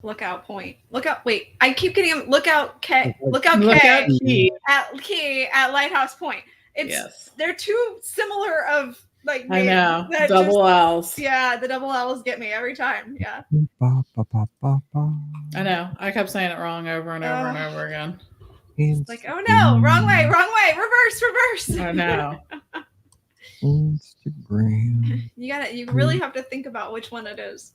Lookout Point. Lookout. Wait, I keep getting him. Lookout K. Lookout Key at Lighthouse Point. They're too similar of like. I know. Double L's. Yeah, the double L's get me every time. Yeah. I know. I kept saying it wrong over and over and over again. It's like, oh no, wrong way, reverse. I know. Instagram. You really have to think about which one it is.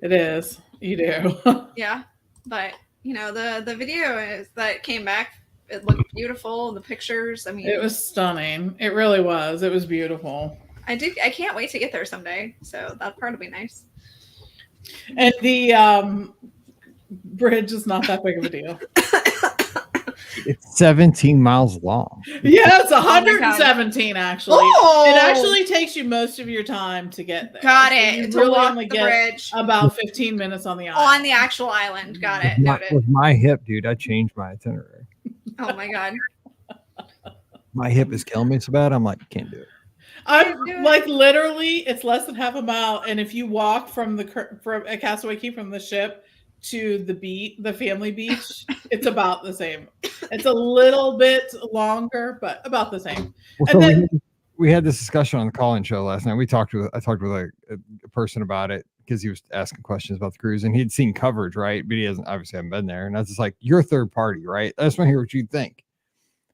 It is. You do. Yeah. But the video that came back, it looked beautiful. The pictures, I mean, it was stunning. It really was. It was beautiful. I can't wait to get there someday. So that part will be nice. And the bridge is not that big of a deal. It's 17 miles long. Yeah, it's 117 actually. Oh! It actually takes you most of your time to get there. Got it. So you really only get bridge. About 15 minutes on the island. On the actual island. Got it. With my hip, dude, I changed my itinerary. Oh my God. My hip is killing me so bad. I'm like, can't do it. I'm like literally, it's less than half a mile, and if you walk from Castaway Cay from the ship to the family beach, it's about the same. It's a little bit longer, but about the same. Well, and then we had this discussion on the call-in show last night. I talked with like a person about it because he was asking questions about the cruise, and he'd seen coverage, right? But he haven't been there. And I was just like, you're a third party, right? I just want to hear what you think.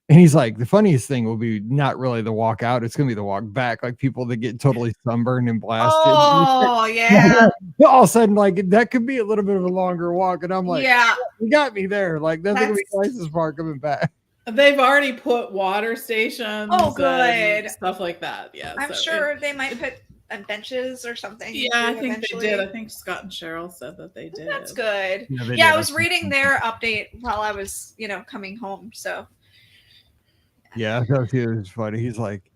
And he's like, the funniest thing will be not really the walk out. It's going to be the walk back. Like people that get totally sunburned and blasted. Oh, yeah. All of a sudden, like that could be a little bit of a longer walk. And I'm like, yeah, you got me there. Like that's going to be twice as far coming back. They've already put water stations. Oh, good. Stuff like that. Yeah. I'm sure they might put benches or something. Yeah, I think they did. I think Scott and Cheryl said that they did. That's good. Yeah, I was reading their update while I was, coming home. So. Yeah, I thought it was funny. He's like,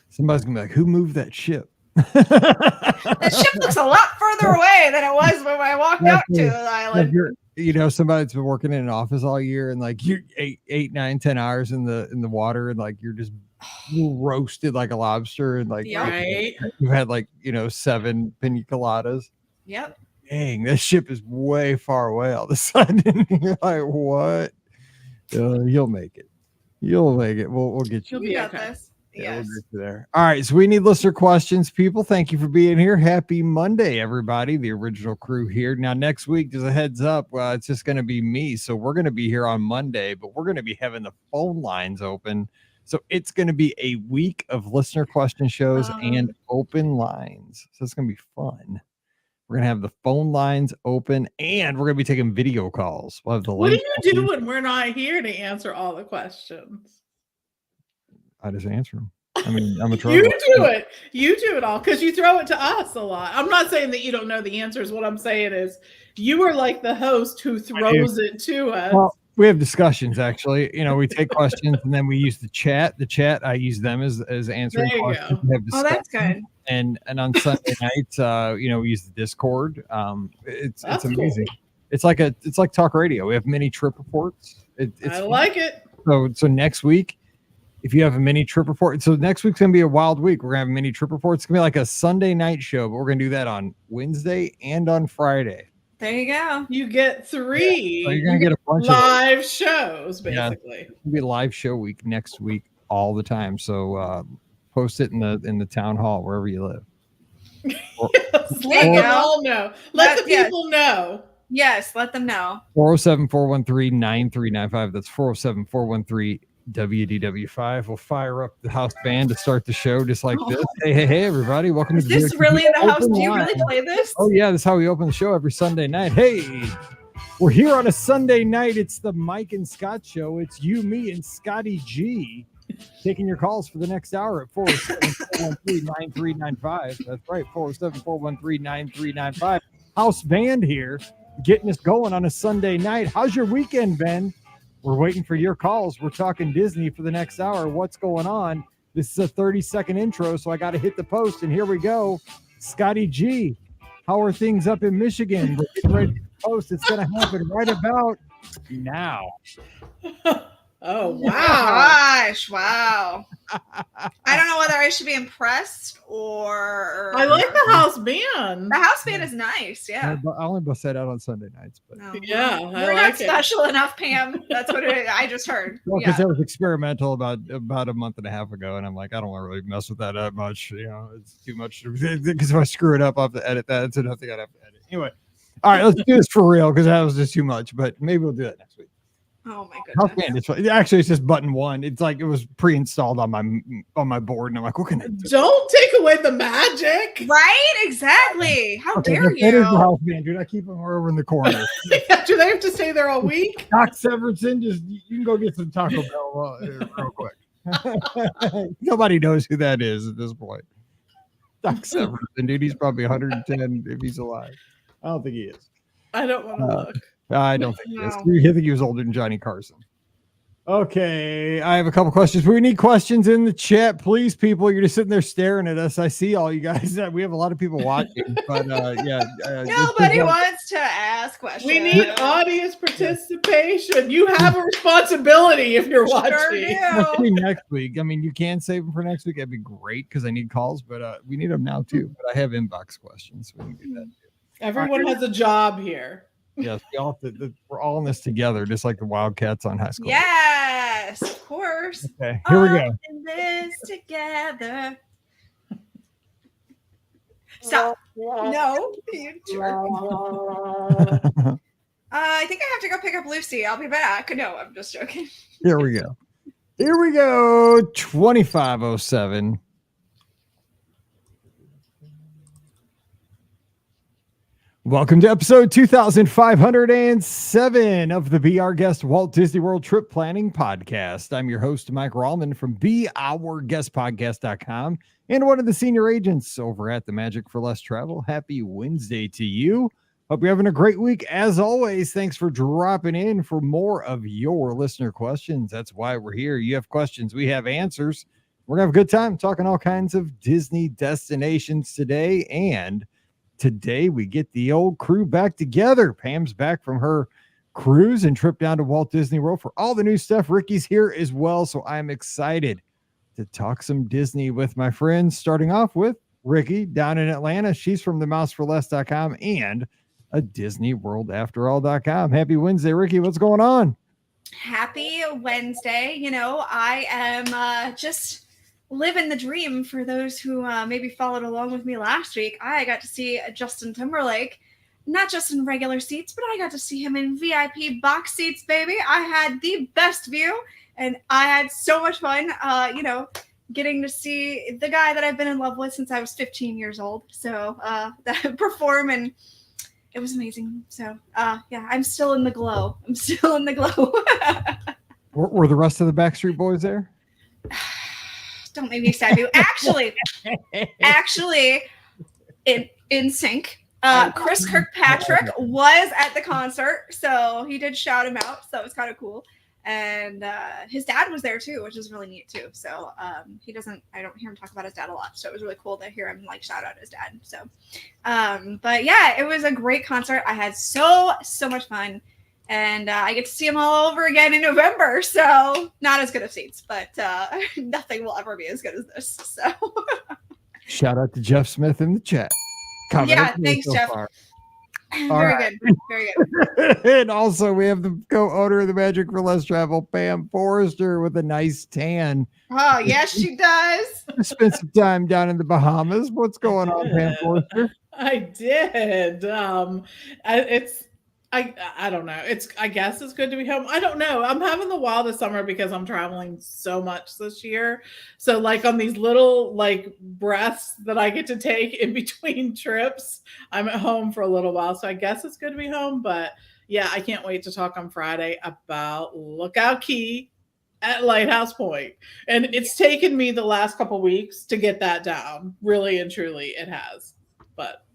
somebody's gonna be like, "Who moved that ship?" That ship looks a lot further away than it was when I walked out to the island. Somebody that's been working in an office all year and like you're 8, 9, 10 hours in the water and like you're just roasted like a lobster and like right. You had like 7 pina coladas. Yep. Dang, this ship is way far away all of a sudden. You're like, what? You'll make it. You'll make it. We'll get you. You'll be okay. This. Yeah, we'll get you there. All right. So we need listener questions, people. Thank you for being here. Happy Monday, everybody. The original crew here. Now, next week, just a heads up, it's just going to be me. So we're going to be here on Monday, but we're going to be having the phone lines open. So it's going to be a week of listener question shows and open lines. So it's going to be fun. We're going to have the phone lines open and we're going to be taking video calls. We'll have the what do you do when we're not here to answer all the questions? I just answer them. I mean, I'm a troll. You do it. You do it all because you throw it to us a lot. I'm not saying that you don't know the answers. What I'm saying is you are like the host who throws it to us. Well, we have discussions, actually. We take questions and then we use the chat. The chat, I use them as answering questions. Oh, that's good. And on Sunday nights, we use the Discord. It's amazing. Cool. It's like talk radio. We have mini trip reports. I like it. So next week, if you have a mini trip report, so next week's gonna be a wild week. We're gonna have a mini trip report. It's gonna be like a Sunday night show, but we're gonna do that on Wednesday and on Friday. There you go. You get 3. So you're gonna get a bunch live of shows, basically. It's gonna be a live show week next week all the time. So post it in the town hall wherever you live. Let them all know. Let the people know. Yes, let them know. 407-413-9395. That's 407-413-WDW5. We'll fire up the house band to start the show just like this. Hey, everybody. Welcome to this really in the house? Do you really play this? Oh, yeah. That's how we open the show every Sunday night. Hey, we're here on a Sunday night. It's the Mike and Scott show. It's you, me, and Scotty G taking your calls for the next hour at 407-413-9395. That's right, 407-413-9395. House band here, getting us going on a Sunday night. How's your weekend been? We're waiting for your calls. We're talking Disney for the next hour. What's going on? This is a 30-second intro, so I got to hit the post, and here we go. Scotty G, how are things up in Michigan? We're getting ready to post. It's going to happen right about now. Oh, Oh wow. gosh, wow. I don't know whether I should be impressed or I like the house band. the house band is nice. Yeah. I only bust that out on Sunday nights, but No, Yeah, well, I we're like not it. special enough, Pam. That's what I just heard. because Yeah. that was experimental about a month and a half ago, and I'm like, I don't want to really mess with that much. You know, it's too much. Because if I screw it up, I have to edit that. It's enough thing I'd have to edit. Anyway, all right, let's do this for real because that was just too much. But maybe we'll do that next week. Oh my House goodness. band, it's actually it's just button one. It's like it was pre-installed on my board, and I'm like, what can I do? Don't take away the magic. Right? Exactly. How dare that is the you? house band, dude. I keep them over in the corner. Do they have to stay there all week? Doc Severinsen, just you can go get some Taco Bell real quick. Nobody knows who that is at this point. Doc Severinsen, dude. He's probably 110 if he's alive. I don't think he is. I don't want to look. I don't think he is. No. I think he was older than Johnny Carson. Okay, I have a couple questions. We need questions in the chat, please, people. You're just sitting there staring at us. I see all you guys. We have a lot of people watching, but yeah. Nobody wants to ask questions. We need audience participation. You have a responsibility if you're watching. Sure do. Next week. I mean, you can save them for next week. That'd be great because I need calls, but we need them now too. But I have inbox questions. So we can do that too. Everyone has a job here. Yes, we're all in this together, just like the Wildcats on High School. Yes, of course. Okay, here we go. All in this together. Stop. No, you jerk. I think I have to go pick up Lucy. I'll be back. No, I'm just joking. Here we go. 2507. Welcome to episode 2507 of the Be Our Guest Walt Disney World Trip Planning Podcast. I'm your host, Mike Rallman from BeOurGuestPodcast.com and one of the senior agents over at the Magic for Less Travel. Happy Wednesday to you. Hope you're having a great week. As always, thanks for dropping in for more of your listener questions. That's why we're here. You have questions, we have answers. We're going to have a good time talking all kinds of Disney destinations today. And today we get the old crew back together. Pam's back from her cruise and trip down to Walt Disney World for all the new stuff. Rikki's here as well, so I'm excited to talk some Disney with my friends, starting off with Rikki down in Atlanta. She's from themouseforless.com and a DisneyWorldAfterAll.com. Happy Wednesday, Rikki. What's going on? Happy Wednesday. You know, I am just living the dream for those who maybe followed along with me last week. I got to see Justin Timberlake, not just in regular seats, but I got to see him in VIP box seats, baby. I had the best view and I had so much fun, getting to see the guy that I've been in love with since I was 15 years old. So that perform, and it was amazing. So yeah, I'm still in the glow. Were the rest of the Backstreet Boys there? Don't make me sad. Actually, in sync. Chris Kirkpatrick was at the concert, so he did shout him out. So it was kind of cool. And his dad was there too, which is really neat too. So I don't hear him talk about his dad a lot. So it was really cool to hear him like shout out his dad. So, but yeah, it was a great concert. I had so much fun. And I get to see them all over again in November. So not as good of seats, but nothing will ever be as good as this. So shout out to Jeff Smith in the chat. Yeah, thanks, Jeff. Very good. And also we have the co-owner of the Magic for Less Travel, Pam Forrester, with a nice tan. Oh, yes, she does. Spent some time down in the Bahamas. What's going on, Pam Forrester? I did. I don't know. I guess it's good to be home. I don't know. I'm having the wildest summer because I'm traveling so much this year. So like on these little like breaths that I get to take in between trips, I'm at home for a little while. So I guess it's good to be home. But yeah, I can't wait to talk on Friday about Lookout Key at Lighthouse Point. And it's taken me the last couple of weeks to get that down. Really and truly it has. But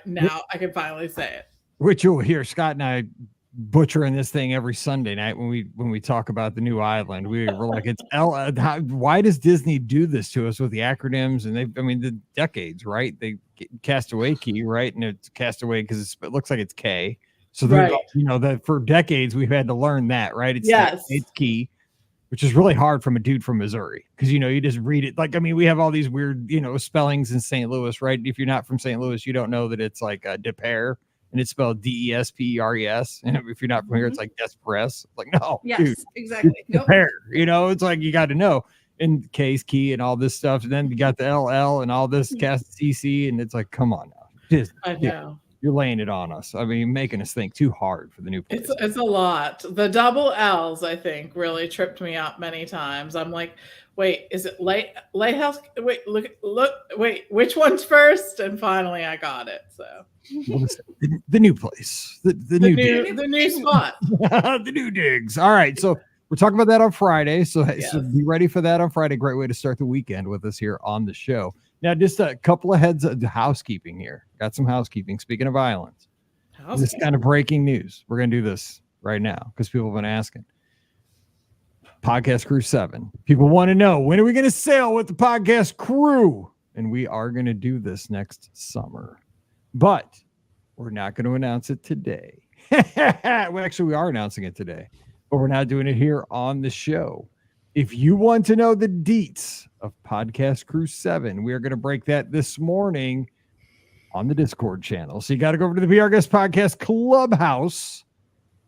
now I can finally say it. Which you'll hear Scott and I butchering this thing every Sunday night when we talk about the new island. We're like, it's why does Disney do this to us with the acronyms? And the decades, right? They Castaway Key, right? And it's Castaway because it looks like it's K. So right. That for decades we've had to learn that, right? It's Key. which is really hard from a dude from Missouri because, you just read it. Like, I mean, we have all these weird, spellings in St. Louis, right? If you're not from St. Louis, you don't know that it's like Despair and it's spelled Despers. And if you're not from here, it's like Despress. Like, no, Yes, dude, exactly. Nope. Despair, it's like you got to know. And case key and all this stuff. And then you got the LL and all this cast CC. And it's like, come on now. I know. You're laying it on us. I mean, making us think too hard for the new place. It's a lot. The double L's, I think, really tripped me up many times. I'm like, wait, is it Lighthouse? Wait, wait, which one's first? And finally I got it. So the new place, the new spot, the new digs. All right. So we're talking about that on Friday. So be ready for that on Friday. Great way to start the weekend with us here on the show. Now, just a couple of heads of housekeeping here. Got some housekeeping. Speaking of islands, this is kind of breaking news. We're going to do this right now because people have been asking. Podcast Crew 7. People want to know, when are we going to sail with the Podcast Crew? And we are going to do this next summer. But we're not going to announce it today. Well, actually, we are announcing it today, but we're not doing it here on the show. If you want to know the deets of Podcast Crew 7, we are going to break that this morning on the Discord channel. So you got to go over to the Be Our Guest Podcast Clubhouse,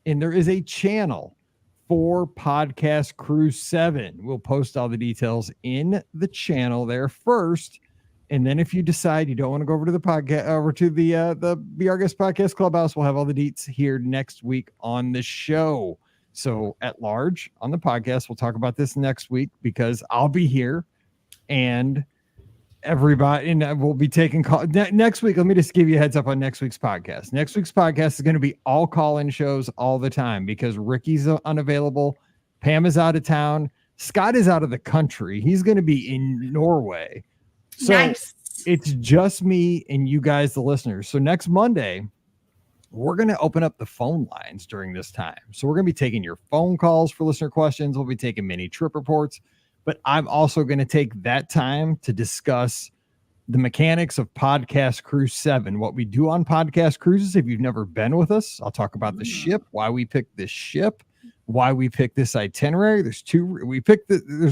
and there is a channel for Podcast Crew 7. We'll post all the details in the channel there first. And then if you decide you don't want to go over to the podcast, over to the Be Our Guest Podcast Clubhouse, we'll have all the deets here next week on the show. So at large on the podcast, we'll talk about this next week because I'll be here and everybody, and we'll be taking call next week. Let me just give you a heads up on next week's podcast. Next week's podcast is going to be all call-in shows all the time because Rikki's unavailable. Pam is out of town. Scott is out of the country. He's going to be in Norway. So nice. It's just me and you guys, the listeners. So next Monday, we're going to open up the phone lines during this time. So we're going to be taking your phone calls for listener questions. We'll be taking mini trip reports, but I'm also going to take that time to discuss the mechanics of Podcast Crew 7, what we do on podcast cruises. If you've never been with us, I'll talk about the ship, why we picked this ship, why we picked this itinerary. There's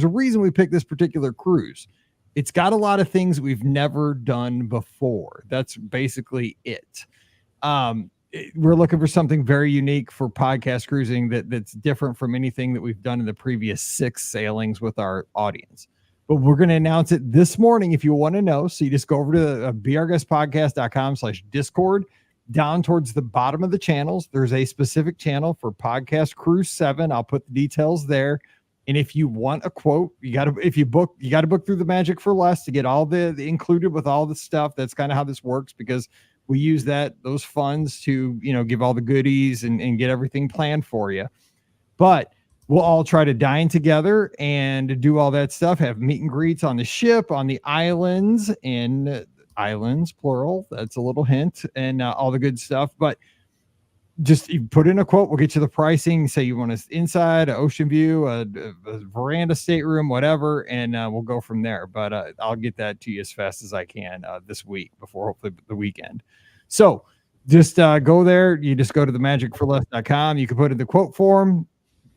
a reason we picked this particular cruise. It's got a lot of things we've never done before. That's basically it. We're looking for something very unique for podcast cruising that's different from anything that we've done in the previous 6 sailings with our audience. But we're going to announce it this morning if you want to know. So you just go over to beourguestpodcast.com/Discord. Down towards the bottom of the channels, there's a specific channel for Podcast Crew 7. I'll put the details there. And if you want a quote, you got to book through the Magic for Less to get all the included with all the stuff. That's kind of how this works because we use those funds to, give all the goodies and get everything planned for you. But we'll all try to dine together and do all that stuff, have meet and greets on the ship, on the islands, and islands, plural. That's a little hint, and all the good stuff. But just you put in a quote, we'll get you the pricing. Say you want us inside, an ocean view, a veranda stateroom, whatever, and we'll go from there. But I'll get that to you as fast as I can this week before hopefully the weekend. So just go there. You just go to themagicforless.com. You can put in the quote form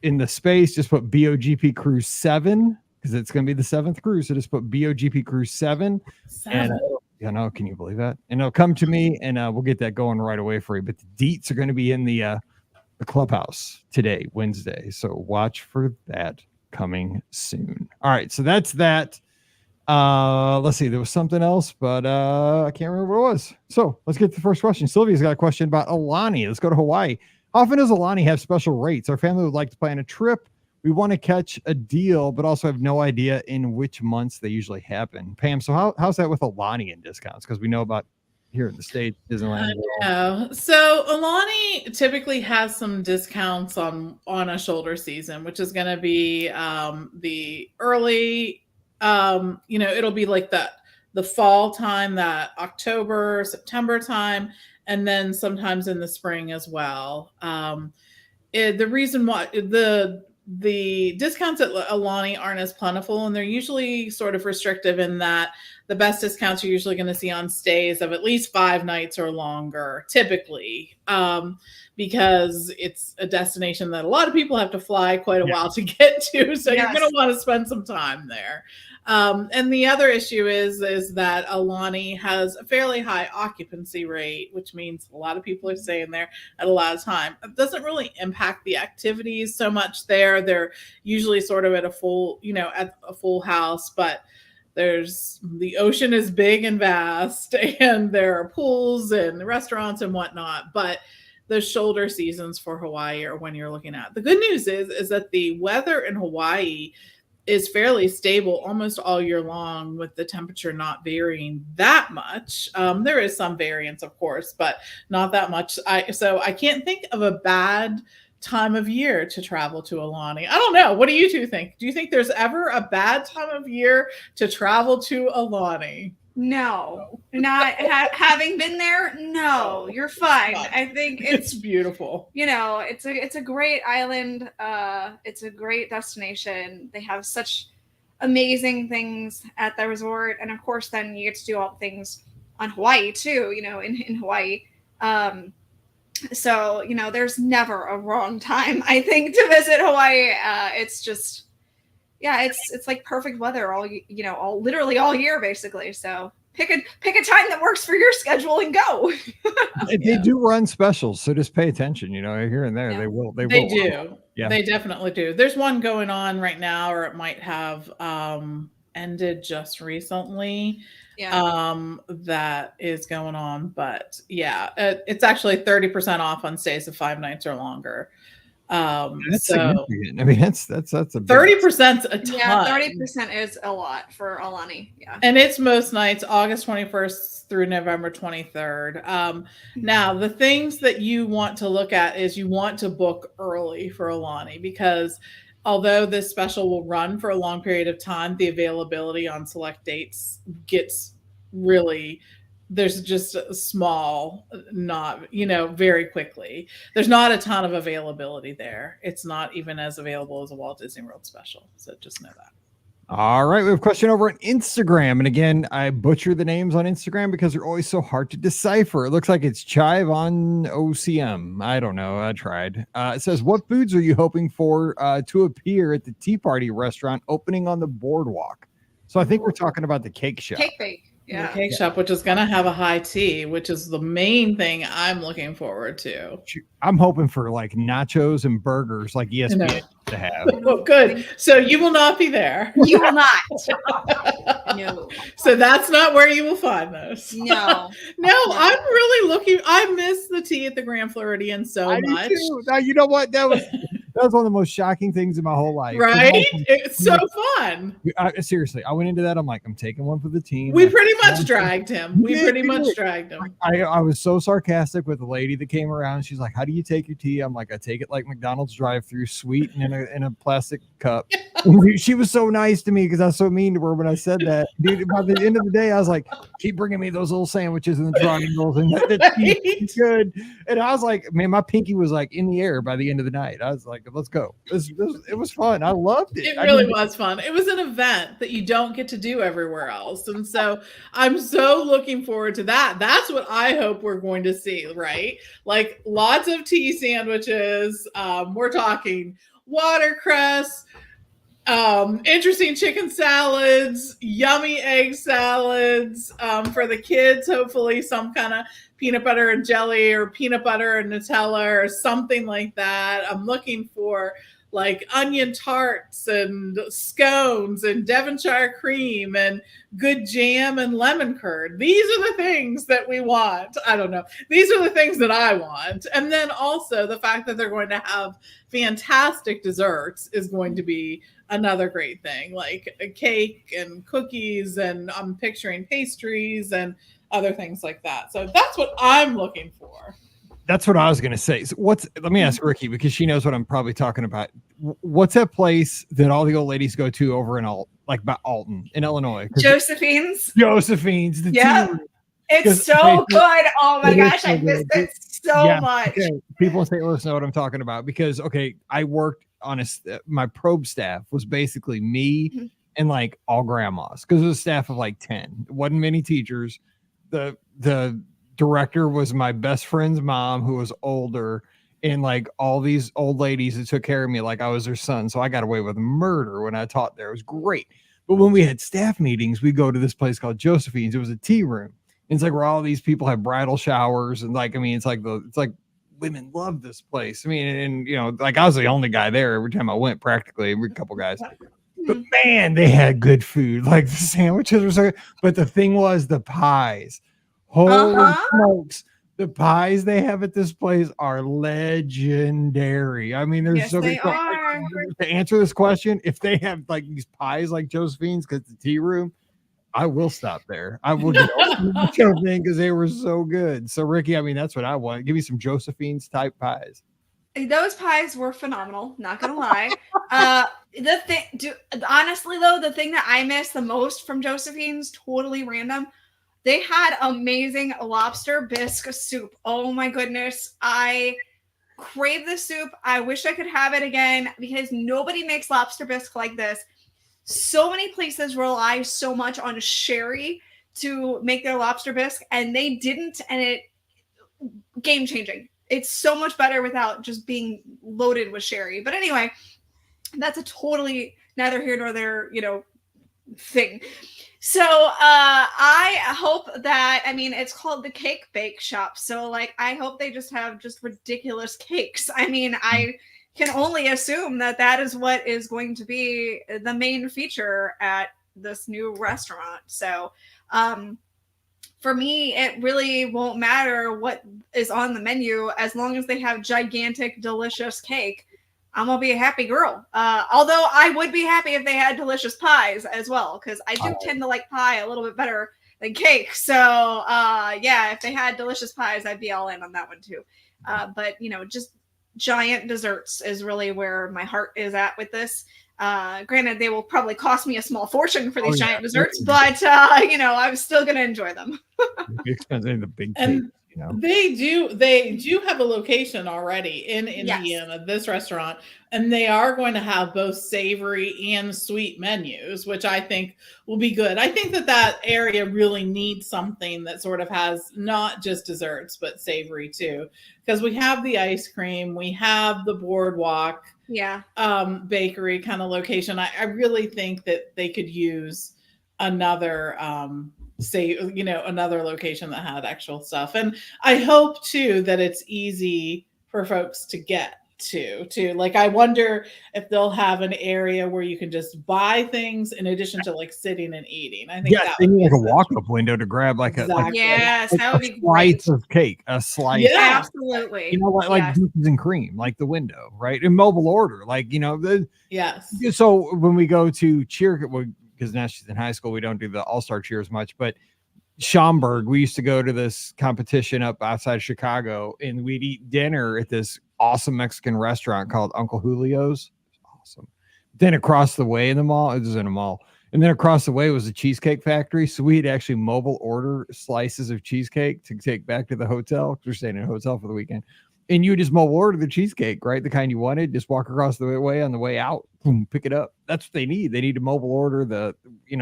in the space. Just put BOGP Cruise 7 because it's going to be the 7th cruise. So just put BOGP Cruise 7. And can you believe that? And it'll come to me, and we'll get that going right away for you. But the deets are going to be in the clubhouse today, Wednesday. So watch for that coming soon. All right, so that's that. Let's see. There was something else, but I can't remember what it was. So let's get to the first question. Sylvia's got a question about Alani. Let's go to Hawaii. How often does Alani have special rates? Our family would like to plan a trip. We want to catch a deal, but also have no idea in which months they usually happen. Pam, so how's that with Alani and discounts? Because we know about here in the States, Disneyland. I know. So Alani typically has some discounts on a shoulder season, which is going to be the early, it'll be like the fall time, that October, September time, and then sometimes in the spring as well. The reason why the discounts at Alani aren't as plentiful, and they're usually sort of restrictive in that the best discounts you're usually going to see on stays of at least 5 nights or longer, typically, because it's a destination that a lot of people have to fly quite a while to get to. So you're going to want to spend some time there. And the other issue is that Aulani has a fairly high occupancy rate, which means a lot of people are staying there at a lot of time. It doesn't really impact the activities so much there. They're usually sort of at a full, at a full house, but the ocean is big and vast, and there are pools and restaurants and whatnot, but the shoulder seasons for Hawaii are when you're looking at. The good news is that the weather in Hawaii is fairly stable almost all year long, with the temperature not varying that much. There is some variance, of course, but not that much. So I can't think of a bad time of year to travel to Aulani. I don't know. What do you two think? Do you think there's ever a bad time of year to travel to Aulani? No, not having been there. No, you're fine. I think it's beautiful. It's a great island. It's a great destination. They have such amazing things at the resort, and of course, then you get to do all the things on Hawaii too. In Hawaii. So there's never a wrong time, I think, to visit Hawaii. It's just. Yeah, it's like perfect weather literally all year, basically. So pick a time that works for your schedule and go. They do run specials, so just pay attention. Here and there, yeah. They will. They do. Yeah, they definitely do. There's one going on right now, or it might have ended just recently. Yeah. That is going on, but yeah, it's actually 30% off on stays of 5 nights or longer. That's significant. I mean, that's a 30% a ton. Yeah, 30% is a lot for Aulani. Yeah, and it's most nights, August 21st through November 23rd. Now, the things that you want to look at is you want to book early for Aulani, because although this special will run for a long period of time, the availability on select dates gets really. There's just a small, not, very quickly. There's not a ton of availability there. It's not even as available as a Walt Disney World special. So just know that. All right. We have a question over on Instagram. And again, I butcher the names on Instagram because they're always so hard to decipher. It looks like it's Chive on OCM. I don't know. I tried. It says, what foods are you hoping for to appear at the Tea Party restaurant opening on the boardwalk? So I think we're talking about the cake shop. Cake bake. Yeah. The cake shop, which is going to have a high tea, which is the main thing I'm looking forward to. I'm hoping for like nachos and burgers like ESPN used to have. Oh, good. So you will not be there. You will not. No. So that's not where you will find those. No. No, I'm really looking. I miss the tea at the Grand Floridian so much. Do too. Now, you know what? That was one of the most shocking things in my whole life. Right? It's so fun. Seriously, I went into that. I'm like, I'm taking one for the team. We pretty much dragged him. I was so sarcastic with the lady that came around. She's like, how do you take your tea? I'm like, I take it like McDonald's drive-through, sweet and in a plastic cup. She was so nice to me because I was so mean to her when I said that. Dude, by the end of the day, I was like, keep bringing me those little sandwiches and the triangles and that tea good. And I was like, man, my pinky was like in the air by the end of the night. I was like, let's go. It was fun. I loved it. It really was fun. It was an event that you don't get to do everywhere else. And so I'm so looking forward to that. That's what I hope we're going to see, right? Like lots of tea sandwiches. We're talking watercress, interesting chicken salads, yummy egg salads, for the kids, hopefully some kind of peanut butter and jelly or peanut butter and Nutella or something like that. I'm looking for like onion tarts and scones and Devonshire cream and good jam and lemon curd. These are the things that we want. I don't know. These are the things that I want. And then also the fact that they're going to have fantastic desserts is going to be another great thing, like a cake and cookies, and I'm picturing pastries and other things like that. So that's what I'm looking for. That's what I was going to say. So let me ask Rikki, because she knows what I'm probably talking about. What's that place that all the old ladies go to over in by Alton in Illinois? Josephine's. Yeah. It's so good. Oh my gosh. I missed it so much. Okay. People in St. Louis know what I'm talking about because, I worked on my probe staff was basically me, and like all grandmas because it was a staff of like 10. It wasn't many teachers. The director was my best friend's mom, who was older, and like all these old ladies that took care of me like I was their son. So I got away with murder when I taught there. It was great. But when we had staff meetings, we go to this place called Josephine's. It was a tea room. And it's like where all these people have bridal showers, and like, I mean, it's like women love this place. I mean, and you know, like I was the only guy there every time I went, practically every couple guys. But man, they had good food. Like the sandwiches were so good. But the thing was the pies. Holy smokes. The pies they have at this place are legendary. I mean, there's so good. To answer this question, if they have like these pies like Josephine's, because the tea room, I will stop there. I would go because they were so good. So Rikki, I mean, that's what I want. Give me some Josephine's type pies. Those pies were phenomenal, not gonna lie. Honestly though, the thing that I miss the most from Josephine's, totally random, they had amazing lobster bisque soup. Oh my goodness, I crave the soup. I wish I could have it again because nobody makes lobster bisque like this. So many places rely so much on sherry to make their lobster bisque, and they didn't, and it game changing. It's so much better without just being loaded with sherry. But anyway, that's a totally neither here nor there, thing. So I hope that, I mean, it's called the Cake Bake Shop. So like, I hope they just have just ridiculous cakes. I mean, I can only assume that that is what is going to be the main feature at this new restaurant. So for me, it really won't matter what is on the menu as long as they have gigantic, delicious cake. I'm going to be a happy girl. Although I would be happy if they had delicious pies as well, because I do tend to like pie a little bit better than cake. So, yeah, if they had delicious pies, I'd be all in on that one too. But, just giant desserts is really where my heart is at with this. Granted, they will probably cost me a small fortune for these giant desserts, but, I'm still going to enjoy them. Expensive, the big cake. They do have a location already in Indiana, yes. This restaurant, and they are going to have both savory and sweet menus, which I think will be good. I think that area really needs something that sort of has not just desserts, but savory too, because we have the ice cream, we have the boardwalk, bakery kind of location. I really think that they could use another, another location that had actual stuff. And I hope too that it's easy for folks to get to. Like, I wonder if they'll have an area where you can just buy things in addition to like sitting and eating. I think they need like a walk-up window to grab like a that would be slice of cake, a slice. Yeah, absolutely. Like cookies and cream, like the window, right? And mobile order, like yes. So when we go to cheer, because now she's in high school, we don't do the all-star cheers much, but Schaumburg, we used to go to this competition up outside Chicago, and we'd eat dinner at this awesome Mexican restaurant called Uncle Julio's. Awesome. Then across the way in the mall, it was in a mall, and then across the way was a cheesecake factory. So we'd actually mobile order slices of cheesecake to take back to the hotel, because we're staying in a hotel for the weekend. And you just mobile order the cheesecake, right? The kind you wanted, just walk across the way on the way out, boom, pick it up. That's what they need. They need to mobile order the,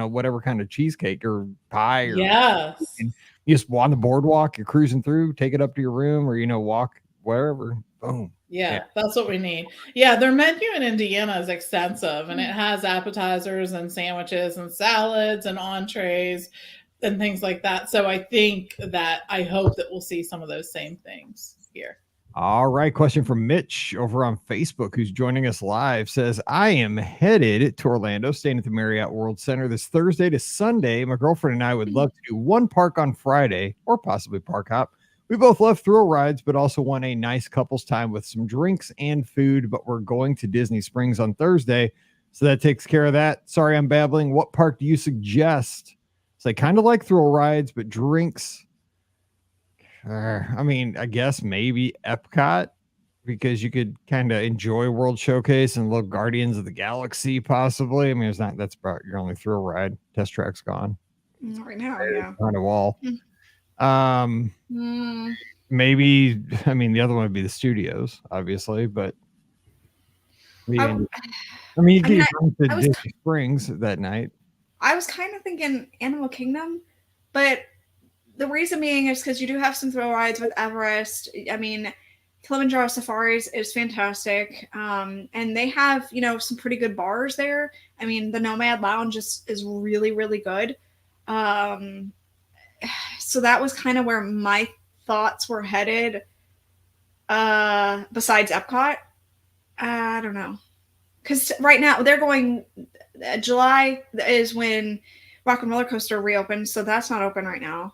whatever kind of cheesecake or pie. Or yes. You just on the boardwalk, you're cruising through, take it up to your room, or, walk wherever. Boom. Yeah, that's what we need. Yeah, their menu in Indiana is extensive, and it has appetizers and sandwiches and salads and entrees and things like that. So I hope that we'll see some of those same things here. All right. Question from Mitch over on Facebook, who's joining us live, says, I am headed to Orlando, staying at the Marriott World Center this Thursday to Sunday. My girlfriend and I would love to do one park on Friday, or possibly park hop. We both love thrill rides, but also want a nice couples time with some drinks and food, but we're going to Disney Springs on Thursday, so that takes care of that. Sorry, I'm babbling. What park do you suggest? So I kind of like thrill rides, but drinks. I guess maybe Epcot, because you could kind of enjoy World Showcase and look Guardians of the Galaxy, possibly. I mean, that's about your only thrill ride. Test Track's gone. Right now, yeah. On a wall. Maybe, the other one would be the studios, obviously, but I mean, you I mean, get to I was- Disney Springs that night. I was kind of thinking Animal Kingdom, but the reason being is because you do have some thrill rides with Everest. I mean, Kilimanjaro Safaris is fantastic, and they have some pretty good bars there. I mean, the Nomad Lounge is really really good. So that was kind of where my thoughts were headed. Besides Epcot, I don't know, because right now they're going. July is when Rock and Roller Coaster reopens, so that's not open right now.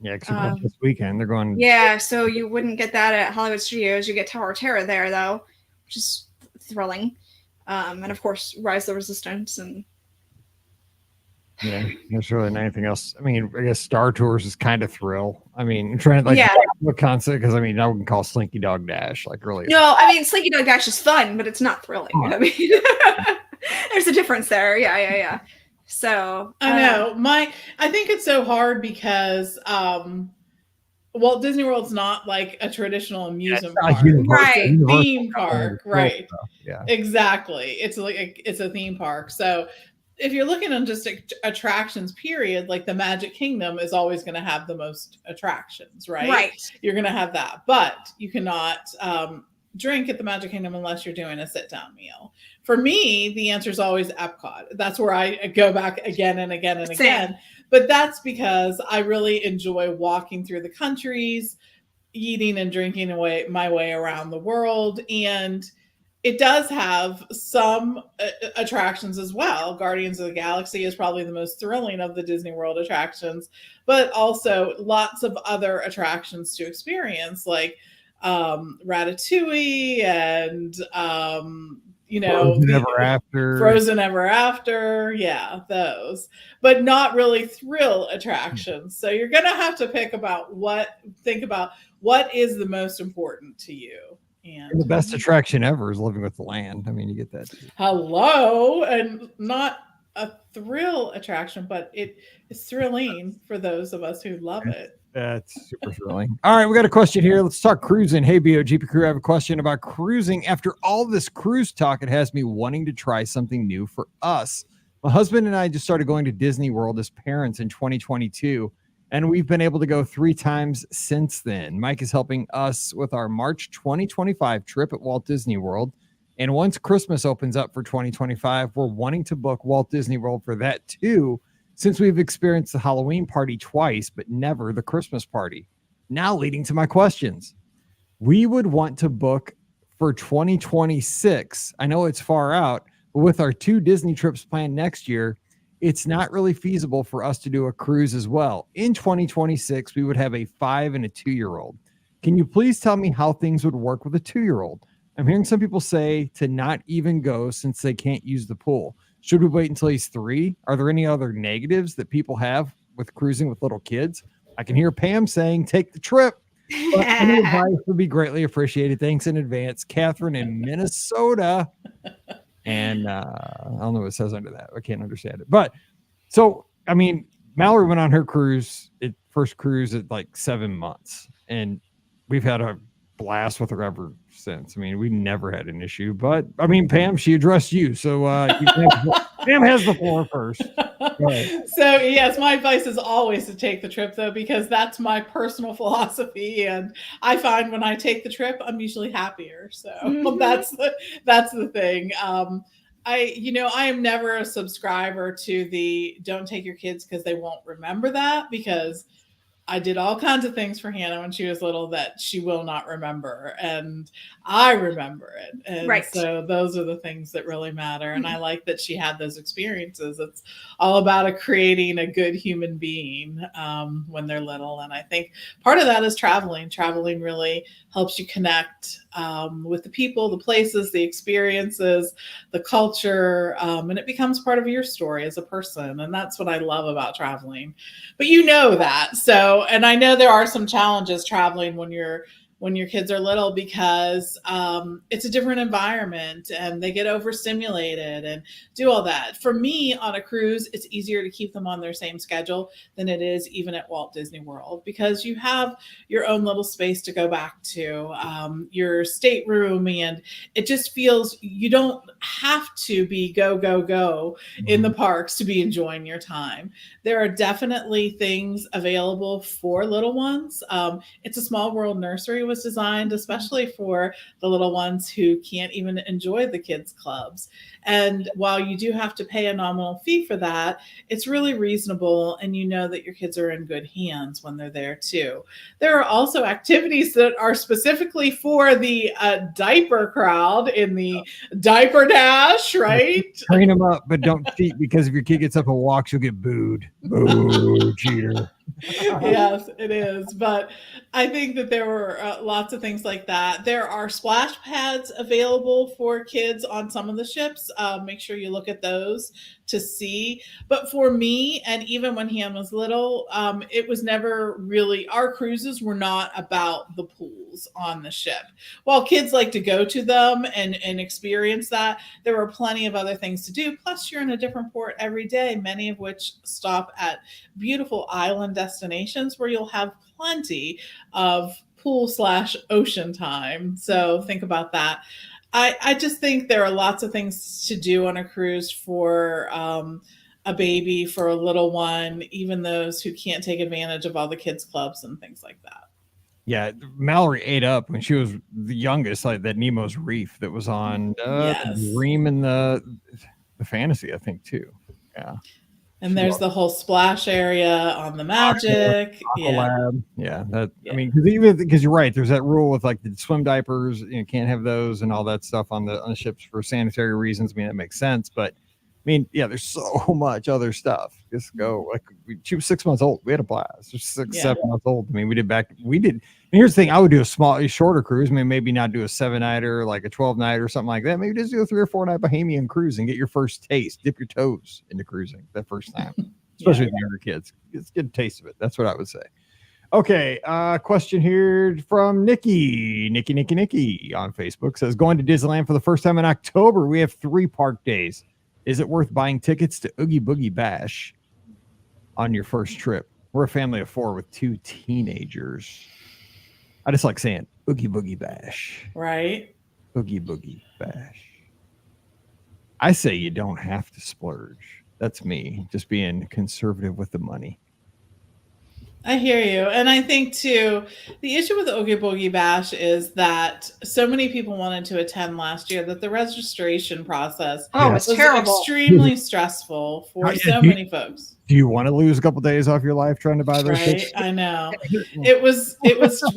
Yeah, because this weekend they're going. Yeah, so you wouldn't get that at Hollywood Studios. You get Tower of Terror there though, which is thrilling, and of course Rise of the Resistance and. Yeah, there's really anything else. I mean, I guess Star Tours is kind of thrill. I mean, trying to look concept because I mean, I wouldn't call Slinky Dog Dash like really. No, I mean Slinky Dog Dash is fun, but it's not thrilling. I mean, there's a difference there. Yeah. So I know I think it's so hard because Walt Disney World's not like a traditional amusement park, right? Theme park, right? Yeah, exactly. It's it's a theme park. So if you're looking on just attractions, period, like the Magic Kingdom is always going to have the most attractions, right? Right. You're going to have that, but you cannot drink at the Magic Kingdom unless you're doing a sit-down meal. For me, the answer is always Epcot. That's where I go back again and again and again. But that's because I really enjoy walking through the countries, eating and drinking my way around the world. And it does have some attractions as well. Guardians of the Galaxy is probably the most thrilling of the Disney World attractions, but also lots of other attractions to experience, like Ratatouille and Frozen Ever After. Yeah, those, but not really thrill attractions. So you're going to have to think about what is the most important to you. And the best attraction ever is Living with the Land. I mean, you get that too. Hello, and not a thrill attraction, but it is thrilling for those of us who love it. That's super thrilling. All right, we got a question here. Let's talk cruising. Hey, BOGP crew, I have a question about cruising. After all this cruise talk, it has me wanting to try something new for us. My husband and I just started going to Disney World as parents in 2022, and we've been able to go 3 times since then. Mike is helping us with our March 2025 trip at Walt Disney World. And once Christmas opens up for 2025, we're wanting to book Walt Disney World for that too, since we've experienced the Halloween party twice, but never the Christmas party. Now leading to my questions. We would want to book for 2026. I know it's far out, but with our 2 Disney trips planned next year, it's not really feasible for us to do a cruise as well. In 2026, we would have a 5 and a 2-year-old. Can you please tell me how things would work with a 2-year-old? I'm hearing some people say to not even go since they can't use the pool. Should we wait until he's 3? Are there any other negatives that people have with cruising with little kids? I can hear Pam saying, take the trip. But any advice would be greatly appreciated. Thanks in advance. Catherine in Minnesota. And I don't know what it says under that. I can't understand it. But so, I mean, Mallory went on her first cruise at like 7 months. And we've had a blast with her ever since. I mean, we never had an issue. But, I mean, Pam, she addressed you. So Pam has the floor first. So, yes, my advice is always to take the trip, though, because that's my personal philosophy. And I find when I take the trip, I'm usually happier. So that's the thing. I am never a subscriber to the don't take your kids because they won't remember that, because I did all kinds of things for Hannah when she was little that she will not remember, and I remember it. And so those are the things that really matter. And I like that she had those experiences. It's all about creating a good human being when they're little. And I think part of that is traveling. Traveling really helps you connect with the people, the places, the experiences, the culture, and it becomes part of your story as a person. And that's what I love about traveling. But you know that. So, and I know there are some challenges traveling when you're when your kids are little, because it's a different environment and they get overstimulated and do all that. For me, on a cruise, it's easier to keep them on their same schedule than it is even at Walt Disney World, because you have your own little space to go back to, your stateroom, and it just feels you don't have to be go, go, go in the parks to be enjoying your time. There are definitely things available for little ones. It's a Small World nursery was designed especially for the little ones who can't even enjoy the kids clubs. And while you do have to pay a nominal fee for that, it's really reasonable, and you know that your kids are in good hands when they're there too. There are also activities that are specifically for the diaper crowd in the diaper dash, right? Train them up, but don't cheat, because if your kid gets up and walks, you'll get booed. Boo, cheater. Yes, it is. But I think that there were lots of things like that. There are splash pads available for kids on some of the ships. Make sure you look at those to see. But for me, and even when Han was little, it was never really, our cruises were not about the pools on the ship. While kids like to go to them and experience that, there were plenty of other things to do. Plus, you're in a different port every day, many of which stop at beautiful island destinations where you'll have plenty of pool/ocean time. So think about that. I just think there are lots of things to do on a cruise for a baby, for a little one, even those who can't take advantage of all the kids clubs and things like that. Yeah, Mallory ate up when she was the youngest, like that Nemo's Reef that was on Yes. the Dream and the Fantasy, I think, too. Yeah. And there's the whole splash area on the Magic. Aqualab. Yeah, that. Yeah. I mean, because you're right. There's that rule with like the swim diapers. You can't have those and all that stuff on the ships for sanitary reasons. I mean, that makes sense. But I mean, yeah, there's so much other stuff. Just go. Like she was 6 months old. We had a blast. She's 7 months old. I mean, we did. And here's the thing. I would do a shorter cruise. I mean, maybe not do a 7-nighter, like a 12-nighter or something like that. Maybe just do a 3 or 4 night Bahamian cruise and get your first taste. Dip your toes into cruising that first time, especially with younger kids. Get a taste of it. That's what I would say. Okay, question here from Nikki on Facebook says, going to Disneyland for the first time in October. We have 3 park days. Is it worth buying tickets to Oogie Boogie Bash on your first trip? We're a family of 4 with 2 teenagers. I just like saying Oogie Boogie Bash. Right. Oogie Boogie Bash. I say you don't have to splurge. That's me, just being conservative with the money. I hear you. And I think, too, the issue with the Oogie Boogie Bash is that so many people wanted to attend last year that the registration process was terrible. Extremely stressful for so many folks. Do you want to lose a couple days off your life trying to buy those tickets? I know. It was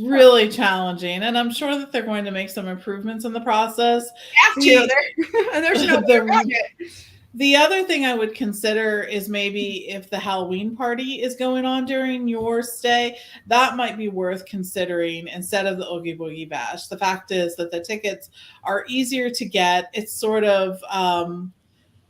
really challenging. And I'm sure that they're going to make some improvements in the process. There's no way around it. The other thing I would consider is maybe if the Halloween party is going on during your stay, that might be worth considering instead of the Oogie Boogie Bash. The fact is that the tickets are easier to get. It's sort of,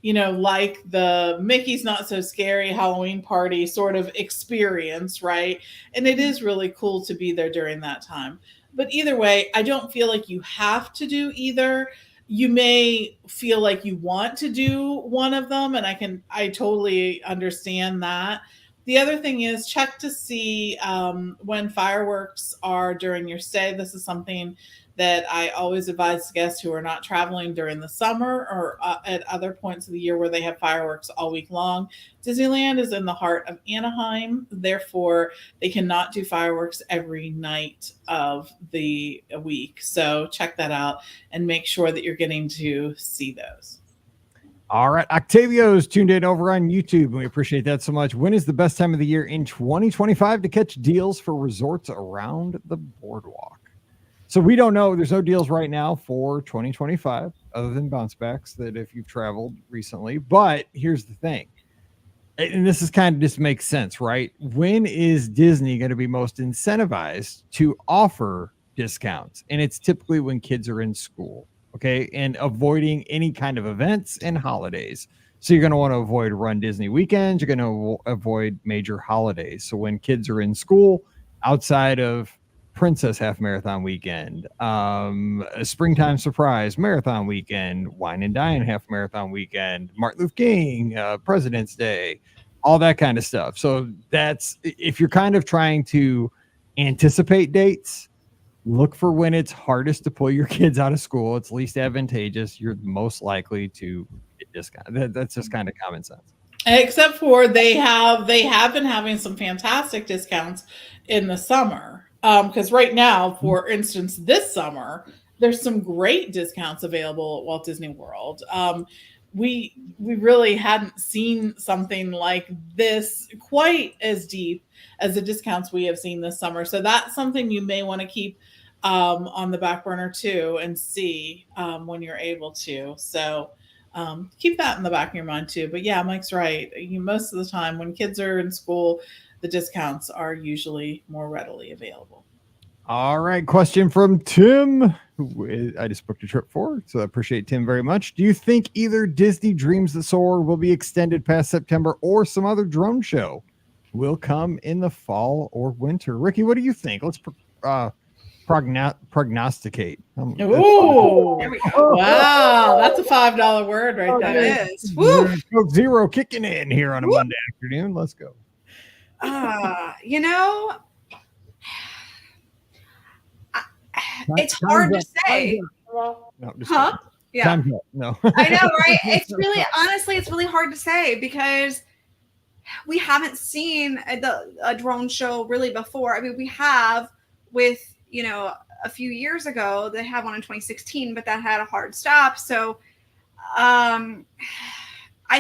like the Mickey's Not So Scary Halloween party sort of experience, right? And it is really cool to be there during that time. But either way, I don't feel like you have to do either. You may feel like you want to do one of them, and I totally understand that. The other thing is check to see when fireworks are during your stay. This is something that I always advise guests who are not traveling during the summer or at other points of the year where they have fireworks all week long. Disneyland is in the heart of Anaheim. Therefore, they cannot do fireworks every night of the week. So check that out and make sure that you're getting to see those. All right. Octavio's tuned in over on YouTube, and we appreciate that so much. When is the best time of the year in 2025 to catch deals for resorts around the boardwalk? So we don't know. There's no deals right now for 2025 other than bounce backs that if you've traveled recently. But here's the thing. And this is kind of just makes sense, right? When is Disney going to be most incentivized to offer discounts? And it's typically when kids are in school, okay? And avoiding any kind of events and holidays. So you're going to want to avoid Run Disney weekends. You're going to avoid major holidays. So when kids are in school, outside of Princess Half Marathon Weekend, a Springtime Surprise Marathon Weekend, Wine and Dine Half Marathon Weekend, Martin Luther King, President's Day, all that kind of stuff. So that's, if you're kind of trying to anticipate dates, look for when it's hardest to pull your kids out of school. It's least advantageous. You're most likely to get discounted. That's just kind of common sense. Except for they have been having some fantastic discounts in the summer. Because right now, for instance, this summer, there's some great discounts available at Walt Disney World. We really hadn't seen something like this quite as deep as the discounts we have seen this summer. So that's something you may want to keep on the back burner too, and see when you're able to. So keep that in the back of your mind too. But yeah, Mike's right. Most of the time when kids are in school, the discounts are usually more readily available. All right. Question from Tim, who I just booked a trip for. So I appreciate Tim very much. Do you think either Disney Dreams That Soar will be extended past September, or some other drone show will come in the fall or winter? Rikki, what do you think? Let's prognosticate. Ooh, wow, that's a $5 word right there. That is. Woo. Zero kicking in here on a Monday afternoon. Let's go. It's hard to say. No, Huh? Yeah. No. I know, right? It's really, honestly, it's really hard to say because we haven't seen a drone show really before. I mean, we have with, a few years ago, they had one in 2016, but that had a hard stop. So I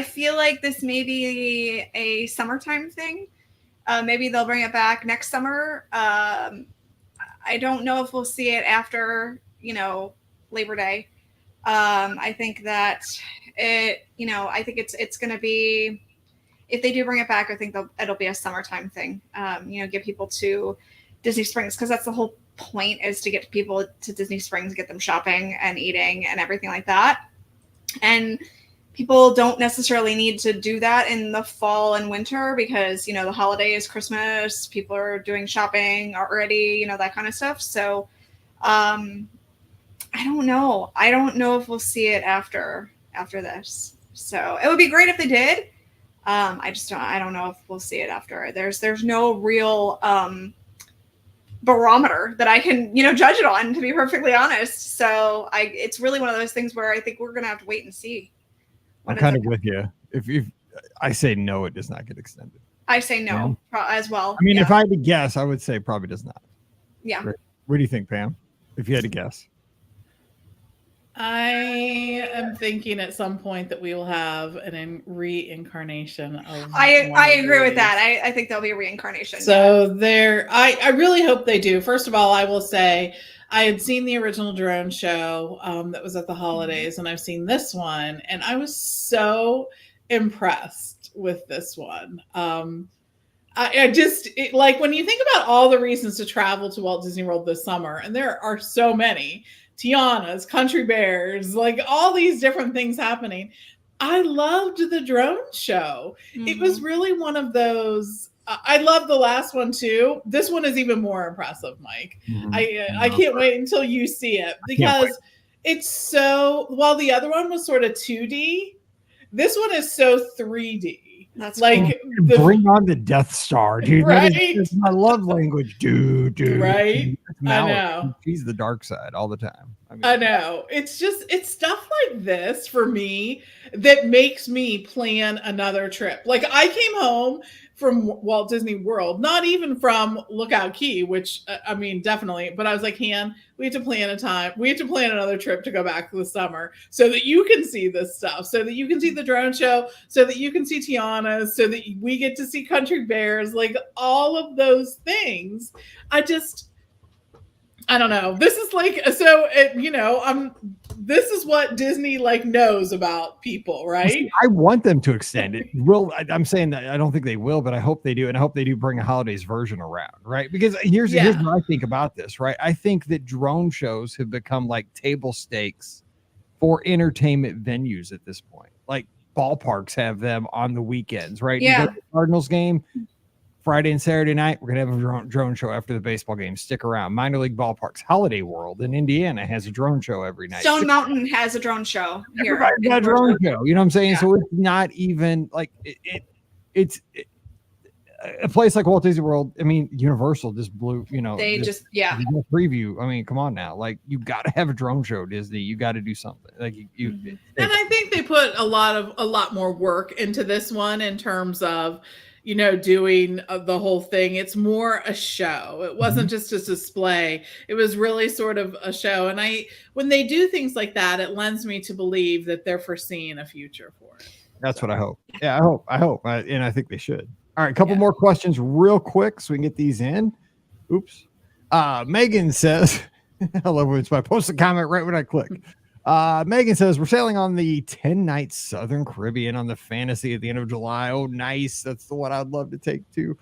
feel like this may be a summertime thing. Maybe they'll bring it back next summer. I don't know if we'll see it after, Labor Day. I think that I think it's going to be, if they do bring it back, I think it'll be a summertime thing. Get people to Disney Springs, because that's the whole point, is to get people to Disney Springs, get them shopping and eating and everything like that. And people don't necessarily need to do that in the fall and winter because, the holidays, Christmas, people are doing shopping already, that kind of stuff. So I don't know. I don't know if we'll see it after this. So it would be great if they did. I don't know if we'll see it after. There's no real barometer that I can, judge it on, to be perfectly honest. So it's really one of those things where I think we're going to have to wait and see. I'm kind of with you. If I say no, it does not get extended. I say no as well. I mean, if I had to guess, I would say probably does not. Yeah. What do you think, Pam? If you had to guess. I am thinking at some point that we will have a reincarnation of. I agree with that. I think there'll be a reincarnation. So I really hope they do. First of all, I will say I had seen the original drone show that was at the holidays, and I've seen this one, and I was so impressed with this one. I just like when you think about all the reasons to travel to Walt Disney World this summer, and there are so many. Tiana's, Country Bears, like all these different things happening. I loved the drone show. Mm-hmm. It was really one of those. I love the last one too. This one is even more impressive, Mike. Mm-hmm. I can't wait until you see it, because it's so, while the other one was sort of 2D, this one is so 3D. That's like cool. Bring on the Death Star, dude. Right? It's my love language, dude. Right? I know. She's the dark side all the time. I know. It's stuff like this for me that makes me plan another trip. Like I came home from Walt Disney World, not even from Lookout Key, which I mean, definitely, but I was like, Han, we have to plan another trip to go back this summer so that you can see this stuff, so that you can see the drone show, so that you can see Tiana, so that we get to see Country Bears, like all of those things. I don't know. This is like, so, this is what Disney like knows about people, right? See, I want them to extend it. I'm saying that I don't think they will, but I hope they do. And I hope they do bring a holidays version around, right? Because here's what I think about this, right? I think that drone shows have become like table stakes for entertainment venues at this point. Like ballparks have them on the weekends, right? Yeah. You go to the Cardinals game, Friday and Saturday night, we're going to have a drone show after the baseball game. Stick around. Minor League Ballparks Holiday World in Indiana has a drone show every night. Stone Mountain has a drone show here. Everybody's got a drone show. You know what I'm saying? Yeah. So it's not even like it's a place like Walt Disney World. I mean, Universal just blew, they just preview. I mean, come on now. Like, you got to have a drone show, Disney. You got to do something. Like, and I think they put a lot more work into this one in terms of, doing the whole thing. It's more a show. It wasn't just a display. It was really sort of a show. And when they do things like that, it lends me to believe that they're foreseeing a future for it. That's what I hope. Yeah, I hope. And I think they should. All right, a couple more questions real quick so we can get these in. Oops. Megan says, I love when I post a comment right when I click. Megan says, we're sailing on the 10-night Southern Caribbean on the Fantasy at the end of July. Oh, nice. That's the one I'd love to take too.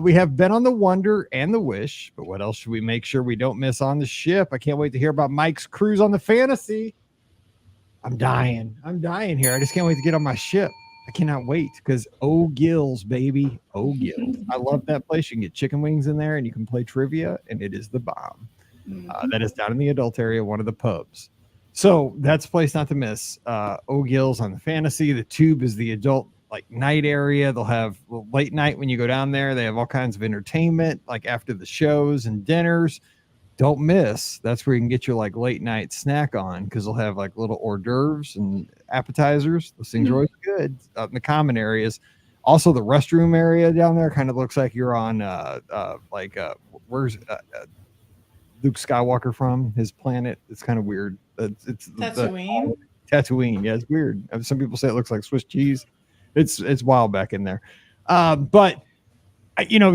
We have been on the Wonder and the Wish, but what else should we make sure we don't miss on the ship? I can't wait to hear about Mike's cruise on the Fantasy. I'm dying here. I just can't wait to get on my ship. I cannot wait because O'Gills, baby. O'Gills. I love that place. You can get chicken wings in there and you can play trivia, and it is the bomb. That is down in the adult area, one of the pubs. So that's a place not to miss. O'Gills on the Fantasy. The Tube is the adult night area. They'll have late night when you go down there. They have all kinds of entertainment after the shows and dinners. Don't miss. That's where you can get your late night snack on, because they'll have little hors d'oeuvres and appetizers. Those things are always good in the common areas. Also, the restroom area down there kind of looks like you're on where's Luke Skywalker from? His planet. It's kind of weird. It's Tatooine. Tatooine. Yeah, it's weird. Some people say it looks like Swiss cheese. It's wild back in there. But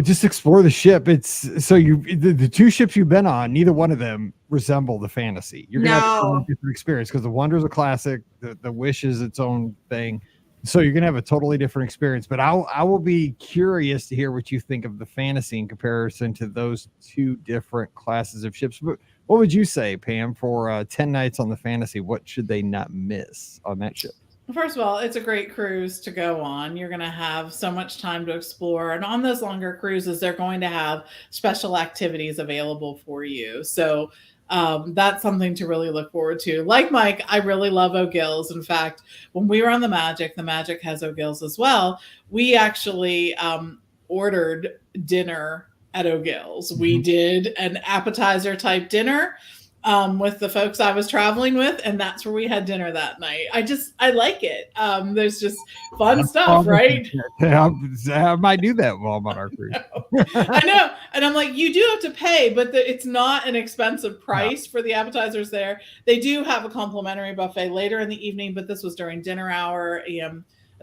just explore the ship. It's so the two ships you've been on, neither one of them resemble the Fantasy. You're gonna have a different experience because the Wonder's a classic. The Wish is its own thing. So you're gonna have a totally different experience. But I will be curious to hear what you think of the Fantasy in comparison to those two different classes of ships. But what would you say, Pam, for 10 nights on the Fantasy? What should they not miss on that ship? First of all, it's a great cruise to go on. You're going to have so much time to explore. And on those longer cruises, they're going to have special activities available for you. So that's something to really look forward to. Like Mike, I really love O'Gills. In fact, when we were on the Magic has O'Gills as well. We actually ordered dinner at O'Gills. We did an appetizer type dinner with the folks I was traveling with, and that's where we had dinner that night. I like it. There's just fun stuff, right? I might do that while I'm on our cruise. I know. And I'm like, you do have to pay, but it's not an expensive price for the appetizers there. They do have a complimentary buffet later in the evening, but this was during dinner hour.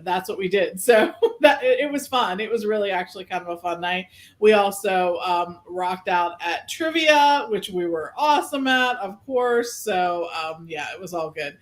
That's what we did. So it was fun. It was really actually kind of a fun night. We also rocked out at trivia, which we were awesome at, of course. So it was all good.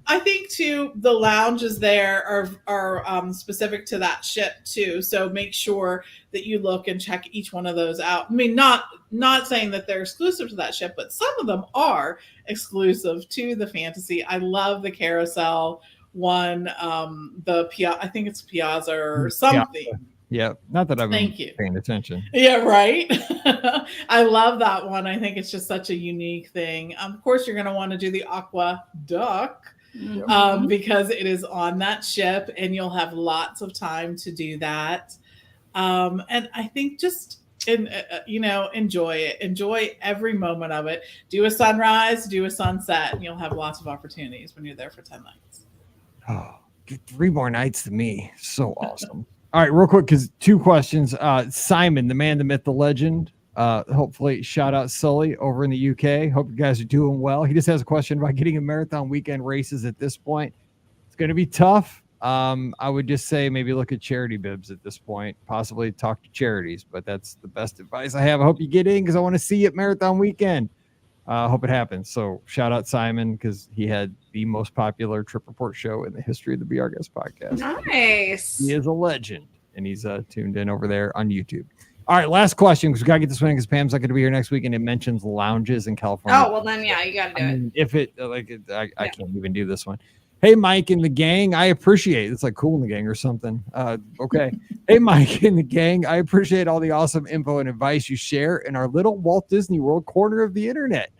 I think too, the lounges there are specific to that ship too. So make sure that you look and check each one of those out. I mean, not saying that they're exclusive to that ship, but some of them are exclusive to the Fantasy. I love the carousel one, I think it's Piazza or something. Yeah, not that I'm paying attention. Yeah, right. I love that one. I think it's just such a unique thing. Of course, you're going to want to do the Aqua Duck because it is on that ship, and you'll have lots of time to do that. And I think just enjoy it. Enjoy every moment of it. Do a sunrise, do a sunset, and you'll have lots of opportunities when you're there for 10 nights. Oh, 3 more nights to me. So awesome. All right, real quick, because 2 questions. Simon, the man, the myth, the legend. Hopefully, shout out Sully over in the UK. Hope you guys are doing well. He just has a question about getting a marathon weekend races at this point. It's going to be tough. I would just say maybe look at charity bibs at this point. Possibly talk to charities, but that's the best advice I have. I hope you get in because I want to see you at marathon weekend. I hope it happens. So shout out Simon because he had the most popular trip report show in the history of the Be Our Guest podcast. Nice. He is a legend, and he's tuned in over there on YouTube. All right, last question because we gotta get this one because Pam's not going to be here next week, and it mentions lounges in California. Oh well, then you got to do it. If it I can't even do this one. Hey, Mike and the gang, I appreciate it's like Cool in the Gang or something. Okay. Hey, Mike and the gang, I appreciate all the awesome info and advice you share in our little Walt Disney World corner of the internet.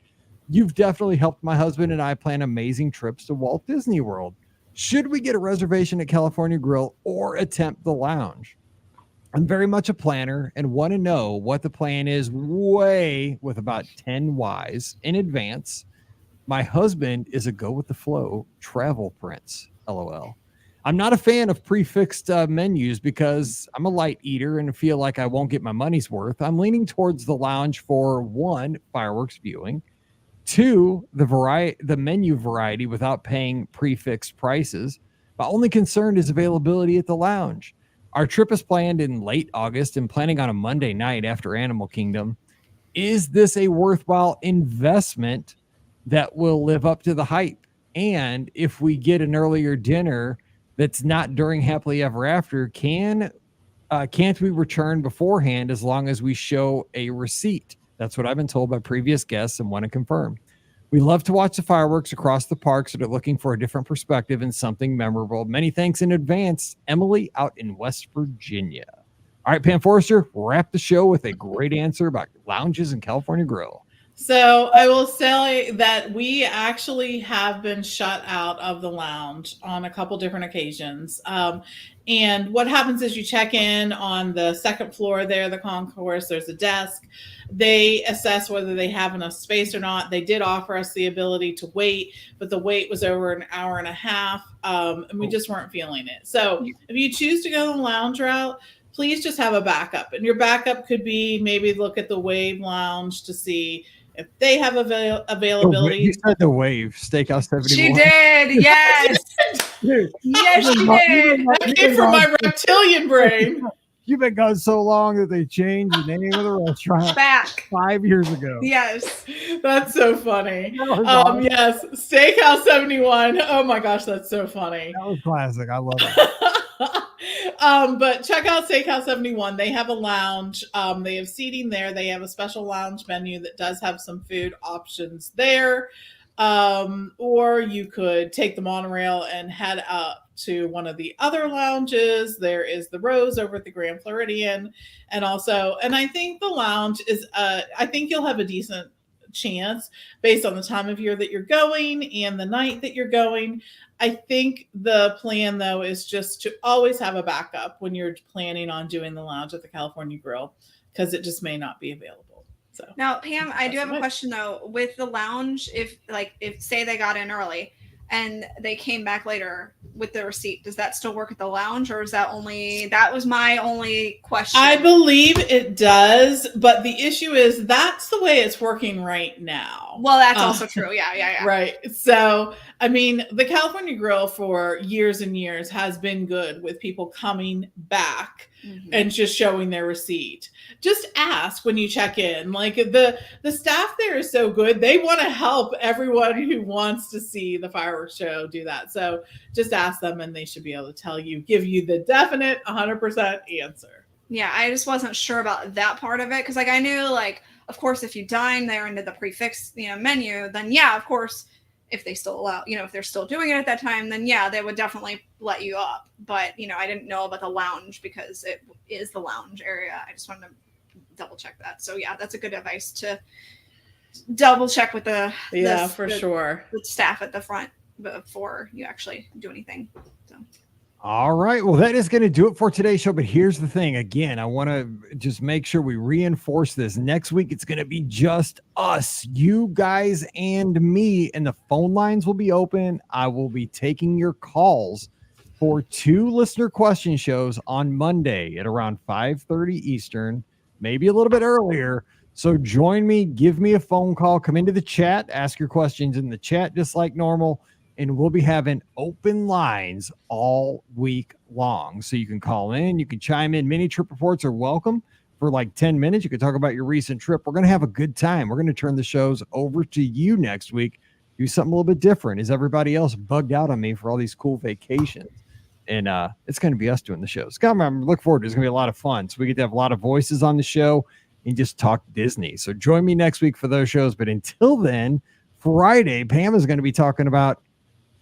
You've definitely helped my husband and I plan amazing trips to Walt Disney World. Should we get a reservation at California Grill or attempt the lounge? I'm very much a planner and want to know what the plan is way with about 10 Ys in advance. My husband is a go with the flow travel prince. LOL. I'm not a fan of prefixed menus because I'm a light eater and feel like I won't get my money's worth. I'm leaning towards the lounge for 1, fireworks viewing, 2, the menu variety without paying prefixed prices. My only concern is availability at the lounge. Our trip is planned in late August and planning on a Monday night after Animal Kingdom. Is this a worthwhile investment that will live up to the hype? And if we get an earlier dinner that's not during Happily Ever After, can't we return beforehand as long as we show a receipt? That's what I've been told by previous guests and want to confirm. We love to watch the fireworks across the parks that are looking for a different perspective and something memorable. Many thanks in advance, Emily out in West Virginia. All right, Pam Forrester, wrap the show with a great answer about lounges and California Grill. So I will say that we actually have been shut out of the lounge on a couple different occasions. And what happens is you check in on the second floor there, the concourse, there's a desk. They assess whether they have enough space or not. They did offer us the ability to wait, but the wait was over an hour and a half, and we just weren't feeling it. So if you choose to go the lounge route, please just have a backup. And your backup could be maybe look at the Wave Lounge to see if they have availability. You said the Wave, Steakhouse 71. She did, yes. Yes, she did. That came from my reptilian brain. You've been gone so long that they changed the name of the restaurant Back 5 years ago. Yes. That's so funny. Yes, Steakhouse 71. Oh my gosh, that's so funny. That was classic. I love it. But check out Steakhouse 71. They have a lounge. They have seating there. They have a special lounge menu that does have some food options there. Or you could take the monorail and head up to one of the other lounges. There is the Rose over at the Grand Floridian. And I think the lounge is, I think you'll have a decent chance based on the time of year that you're going and the night that you're going. I think the plan, though, is just to always have a backup when you're planning on doing the lounge at the California Grill, because it just may not be available. So now, Pam, I do have a question though. With the lounge, if say they got in early and they came back later with the receipt, does that still work at the lounge, or is that was my only question? I believe it does, but the issue is that's the way it's working right now. Well, that's also true. Yeah. Right. So, I mean, the California Grill for years and years has been good with people coming back and just showing their receipt. Just ask when you check in. Like the staff there is so good. They want to help everyone who wants to see the fireworks show do that. So just ask them and they should be able to give you the definite 100% answer. Yeah, I just wasn't sure about that part of it. Cause I knew of course, if you dine there and did the prefix, menu, then yeah, of course, if they still allow, if they're still doing it at that time, then yeah, they would definitely let you up. But, I didn't know about the lounge because it is the lounge area. I just wanted to double check that. So yeah, that's a good advice to double check with the staff at the front before you actually do anything. So. All right. Well, that is going to do it for today's show. But here's the thing. Again, I want to just make sure we reinforce this. Next week, it's going to be just us, you guys and me, and the phone lines will be open. I will be taking your calls for 2 listener question shows on Monday at around 5:30 Eastern, maybe a little bit earlier. So join me, give me a phone call, come into the chat, ask your questions in the chat just like normal. And we'll be having open lines all week long. So you can call in, you can chime in. Mini trip reports are welcome for 10 minutes. You can talk about your recent trip. We're going to have a good time. We're going to turn the shows over to you next week. Do something a little bit different. Is everybody else bugged out on me for all these cool vacations? And it's going to be us doing the shows. I'm look forward to it. It's going to be a lot of fun. So we get to have a lot of voices on the show and just talk Disney. So join me next week for those shows. But until then, Friday, Pam is going to be talking about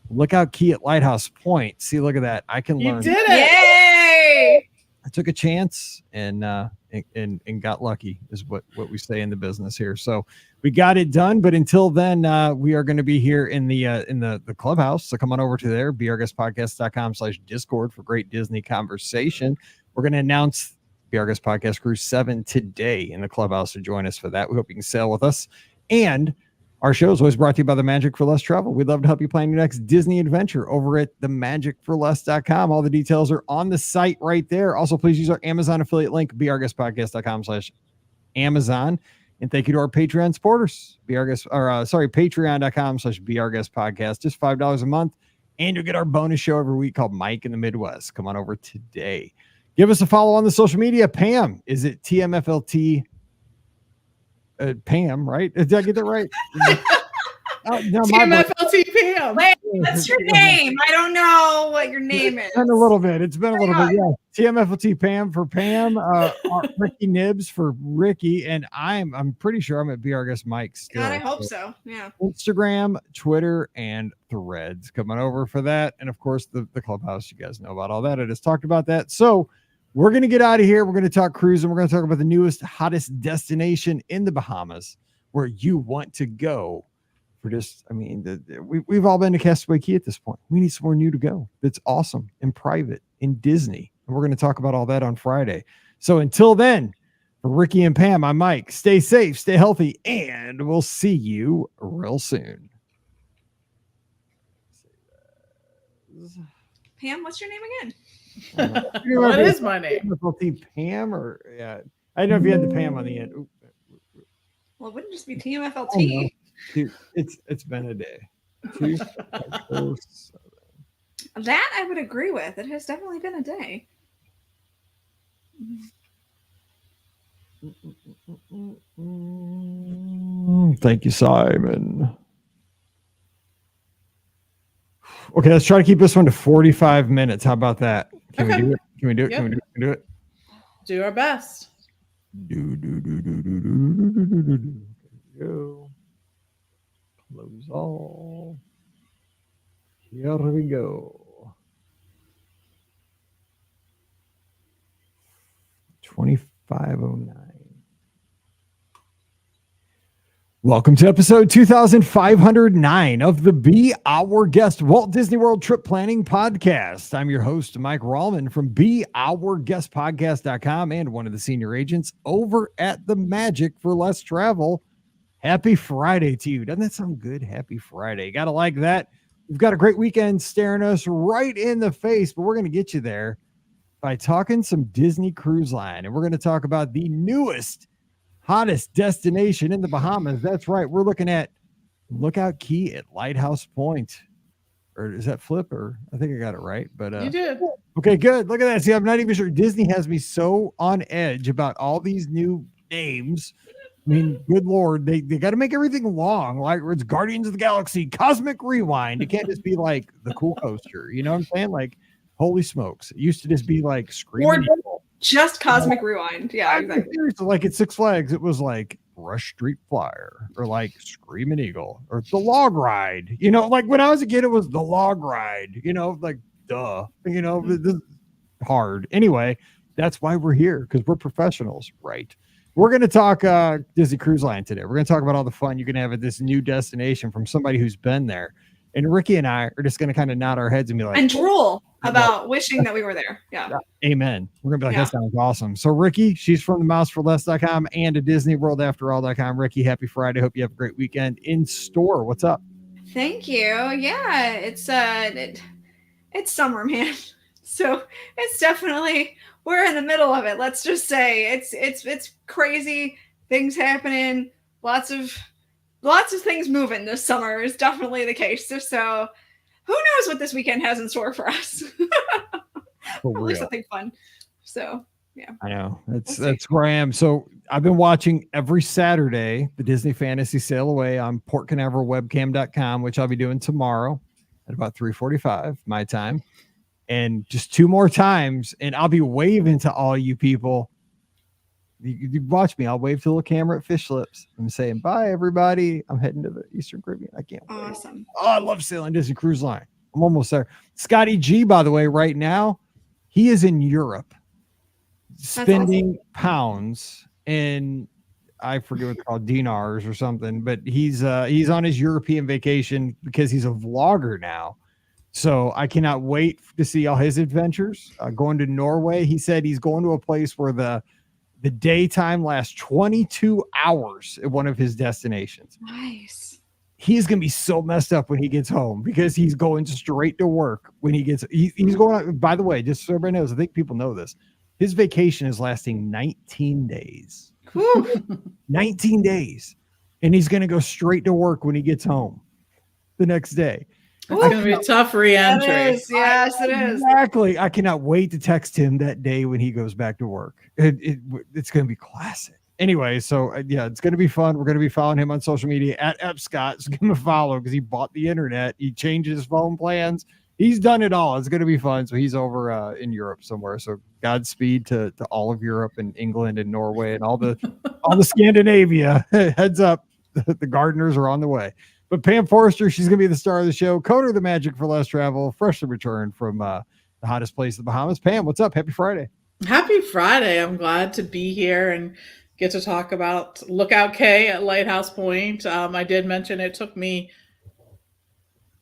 Lookout Key at Lighthouse Point. See, look at that. I can You learn. did it. Yay! I took a chance and got lucky, is what we say in the business here. So we got it done. But until then, we are going to be here in the clubhouse. So come on over to there, beourguestpodcast.com/Discord for great Disney conversation. We're going to announce Be Our Guest Podcast Cruise 7 today in the clubhouse to join us for that. We hope you can sail with us. And our show is always brought to you by The Magic for Less Travel. We'd love to help you plan your next Disney adventure over at themagicforless.com. All the details are on the site right there. Also, please use our Amazon affiliate link, beourguestpodcast.com/Amazon. And thank you to our Patreon supporters, patreon.com/beourguestpodcast. Just $5 a month. And you'll get our bonus show every week called Mike in the Midwest. Come on over today. Give us a follow on the social media. Pam, is it TMFLT? Pam, right? Did I get that right? No, TMFLT Pam. Wait, what's your name? I don't know what your name is. It's been a little bit. Yeah. TMFLT Pam for Pam, Rikki Nibs for Rikki, and I'm pretty sure I'm at Be Our Guest Mike still. God, I hope so. Yeah. Instagram, Twitter, and Threads. Coming over for that. And of course, the clubhouse. You guys know about all that. I just talked about that. So we're going to get out of here. We're going to talk cruising. We're going to talk about the newest, hottest destination in the Bahamas where you want to go. For just, I mean, we've all been to Castaway Cay at this point. We need somewhere new to go that's awesome and private in Disney. And we're going to talk about all that on Friday. So until then, for Rikki and Pam, I'm Mike. Stay safe, stay healthy, and we'll see you real soon. Pam, what's your name again? What is my name? Pam or yeah. I don't know if you had the Pam on the end. Ooh. Well, it wouldn't just be TMFLT. Oh, no. Dude, it's been a day. 2, 5, 4, 7. That I would agree with. It has definitely been a day. Thank you, Simon. Okay, let's try to keep this one to 45 minutes. How about that? Can we do it? Can we do it? Yep. Can we do it? Do our best. Go. Close all. Here we go. 2509. Welcome to episode 2509 of the Be Our Guest Walt Disney World Trip Planning Podcast. I'm your host, Mike Rallman from BeOurGuestPodcast.com and one of the senior agents over at the Magic for Less Travel. Happy Friday to you. Doesn't that sound good? Happy Friday. Got to like that. We've got a great weekend staring us right in the face, but we're going to get you there by talking some Disney Cruise Line. And we're going to talk about the newest, hottest destination in the Bahamas. That's right. We're looking at Lookout Key at Lighthouse Point. Or is that Flip? Or I think I got it right. But You did. okay, good. Look at that. See, I'm not even sure. Disney has me so on edge about all these new names. I mean, good Lord, they got to make everything long. Like it's Guardians of the Galaxy, Cosmic Rewind. It can't just be like the Cool Coaster. You know what I'm saying? Like, holy smokes. It used to just be like Screaming Eagle. Just Cosmic Rewind. Yeah, exactly. So like at Six Flags, it was like Rush Street Flyer or like Screaming Eagle or the Log Ride. You know, like when I was a kid, it was the Log Ride. You know, like duh. You know, this is hard. Anyway, that's why we're here because we're professionals, right? We're going to talk Disney Cruise Line today. We're going to talk about all the fun you can have at this new destination from somebody who's been there. And Rikki and I are just going to kind of nod our heads and be like, and drool about wishing that we were there. Yeah. Amen. We're going to be like, that sounds awesome. So Rikki, she's from the mouseforless.com and a Disney World After All.com. Rikki, happy Friday. Hope you have a great weekend in store. What's up? Thank you. Yeah, it's summer, man. So it's definitely, we're in the middle of it. Let's just say it's crazy things happening. Lots of things moving this summer is definitely the case. So who knows what this weekend has in store for us? Probably something fun. So yeah, I know that's where I am. So I've been watching every Saturday the Disney Fantasy Sail Away on PortCanaveralWebcam.com, which I'll be doing tomorrow at about 3:45 my time. And just 2 more times, and I'll be waving to all you people. You watch me. I'll wave to the camera at Fish Lips. I'm saying, bye, everybody. I'm heading to the Eastern Caribbean. I can't wait. Awesome. Oh, I love sailing Disney Cruise Line. I'm almost there. Scotty G, by the way, right now, he is in Europe spending pounds in, I forget what it's called, dinars or something, but he's on his European vacation because he's a vlogger now. So I cannot wait to see all his adventures. Going to Norway, he said he's going to a place where the daytime lasts 22 hours at one of his destinations. Nice. He's going to be so messed up when he gets home because he's going straight to work when he gets, he's going, by the way, just so everybody knows, I think people know this. His vacation is lasting 19 days. 19 days. And he's going to go straight to work when he gets home the next day. It's going to be a tough re-entry. Yes, it is. Exactly. I cannot wait to text him that day when he goes back to work. It's going to be classic. Anyway, so yeah, it's going to be fun. We're going to be following him on social media at Epscott. So give him a follow because he bought the internet. He changed his phone plans. He's done it all. It's going to be fun. So he's over in Europe somewhere. So Godspeed to all of Europe and England and Norway and all the Scandinavia. Heads up, the gardeners are on the way. But Pam Forrester, she's going to be the star of the show. Coder, the Magic for Less Travel, freshly returned from the hottest place in the Bahamas. Pam, what's up? Happy Friday. Happy Friday. I'm glad to be here and get to talk about Lookout K at Lighthouse Point. I did mention it took me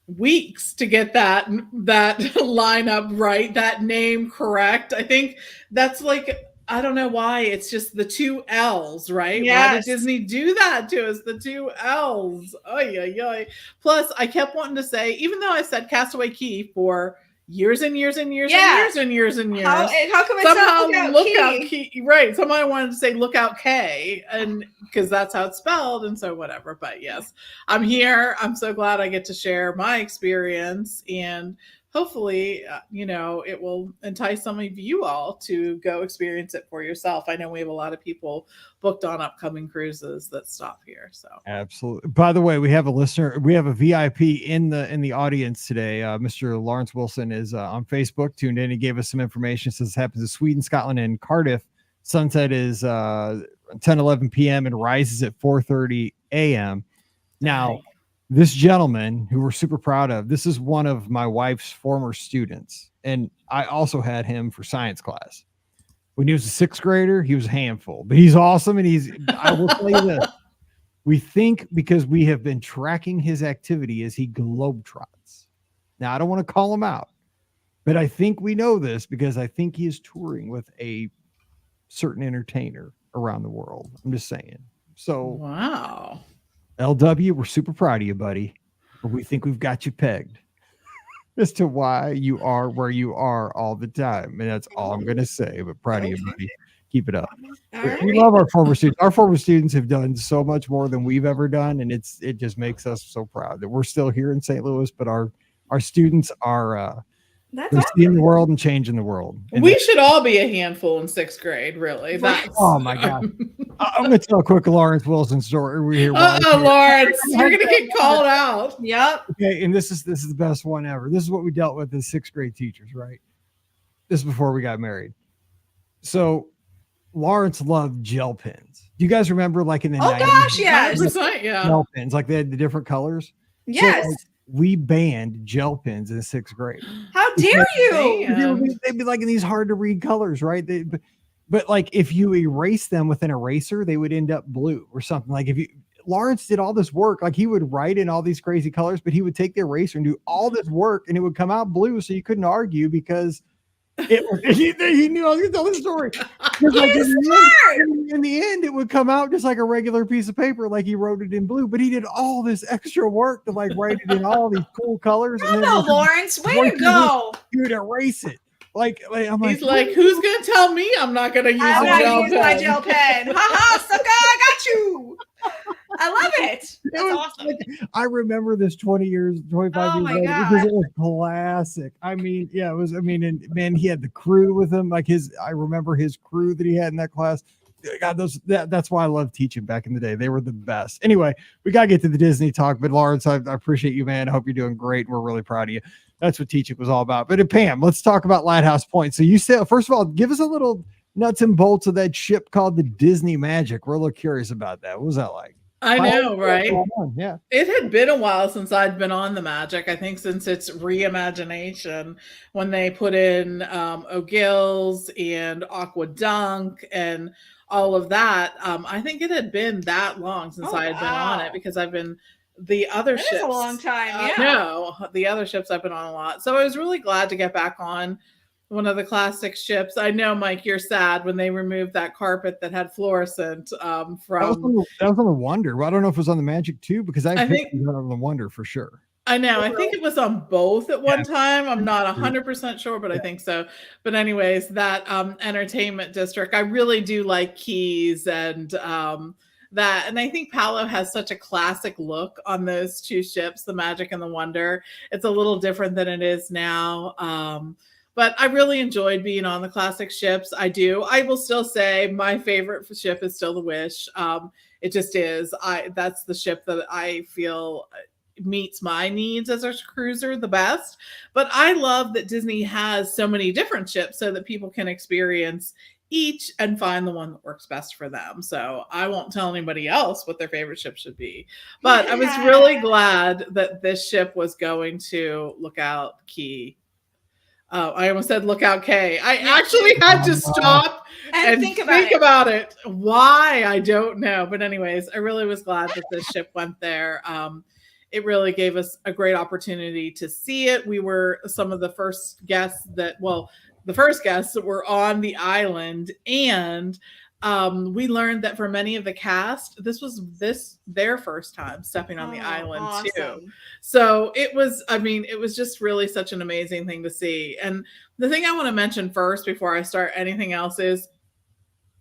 weeks to get that lineup right, that name correct. I think that's like, I don't know why, it's just the two L's, right? Yes. Why did Disney do that to us? The two L's. Oy, oy, oy. Plus, I kept wanting to say, even though I said Castaway Cay for years and years and years and years and years and years, How come it's somehow Lookout Key? Right? Somehow I wanted to say Lookout K, and because that's how it's spelled, and so whatever. But yes, I'm here. I'm so glad I get to share my experience, and hopefully, it will entice some of you all to go experience it for yourself. I know we have a lot of people booked on upcoming cruises that stop here. So absolutely. By the way, we have a listener. We have a VIP in the audience today. Mr. Lawrence Wilson is on Facebook, tuned in. He gave us some information. Says this happens in Sweden, Scotland, and Cardiff. Sunset is 10:11 p.m. and rises at 4:30 a.m. Now, this gentleman who we're super proud of, this is one of my wife's former students. And I also had him for science class. When he was a sixth grader, he was a handful, but he's awesome. And I will tell you this, we think because we have been tracking his activity as he globetrots. Now, I don't want to call him out, but I think we know this because I think he is touring with a certain entertainer around the world. I'm just saying. So, wow. LW, we're super proud of you, buddy. But we think we've got you pegged as to why you are where you are all the time. And that's all I'm going to say. But proud of you, buddy. Keep it up. We love our former students. Our former students have done so much more than we've ever done. And it just makes us so proud that we're still here in St. Louis. But our students are they're seeing the world and changing the world. And we should all be a handful in sixth grade, really. Oh my God. I'm going to tell a quick Lawrence Wilson story. We're here. Lawrence, you're going to get called out. Yep. Okay, and this is the best one ever. This is what we dealt with as sixth grade teachers, right? This is before we got married. So Lawrence loved gel pens. Do you guys remember like in the 90s? Gosh, yes. Yeah. Gel pens, like they had the different colors. Yes. So, like, we banned gel pens in sixth grade. How dare you? They'd be like in these hard to read colors, right? But like if you erase them with an eraser, they would end up blue or something. Like Lawrence did all this work, like he would write in all these crazy colors, but he would take the eraser and do all this work and it would come out blue. So you couldn't argue because he knew I was going to tell this story. Like in the end, it would come out just like a regular piece of paper, like he wrote it in blue, but he did all this extra work to like write it in all these cool colors. Lawrence, way to go. You would erase it. Like I'm he's like, who's gonna tell me I'm not gonna use my gel pen? Ha sucker, I got you. I love it. That's awesome. I remember this 25 years later because it was classic. I mean, yeah, it was. I mean, and man, he had the crew with him. Like I remember his crew that he had in that class. God, that's why I love teaching back in the day. They were the best. Anyway, we gotta get to the Disney talk. But Lawrence, I appreciate you, man. I hope you're doing great. We're really proud of you. That's what teaching was all about. But Pam, let's talk about Lighthouse Point. So you said, first of all, give us a little nuts and bolts of that ship called the Disney Magic. We're a little curious about that. What was that like? I know, right? Yeah. It had been a while since I'd been on the Magic. I think since its reimagination, when they put in O'Gill's and Aqua Dunk and all of that. I think it had been that long since Oh, I had been on it wow. because I've been the other That is ships. a long time, yeah. No, the other ships I've been on a lot. So I was really glad to get back on one of the classic ships. I know, Mike, you're sad when they removed that carpet that had fluorescent That was from. on the Wonder. Well, I don't know if it was on the Magic too, because I I think think on the Wonder for sure. I know. I think it was on both at one Yeah. time. I'm not 100% sure, but I think so. But anyways, that entertainment district, I really do like Keys and that. And I think Palo has such a classic look on those two ships, the Magic and the Wonder. It's a little different than it is now. But I really enjoyed being on the classic ships. I do. I will still say my favorite ship is still the Wish. It just is. That's the ship that I feel meets my needs as a cruiser the best. But I love that Disney has so many different ships so that people can experience each and find the one that works best for them. So I won't tell anybody else what their favorite ship should be. But I was really glad that this ship was going to Lookout Key. I almost said Lookout K. I actually had to stop and think about it. Why? I don't know. But anyways, I really was glad that this ship went there. It really gave us a great opportunity to see it. We were some of the first guests that were on the island. And we learned that for many of the cast, this was their first time stepping on the island too. So it was just really such an amazing thing to see. And the thing I want to mention first before I start anything else is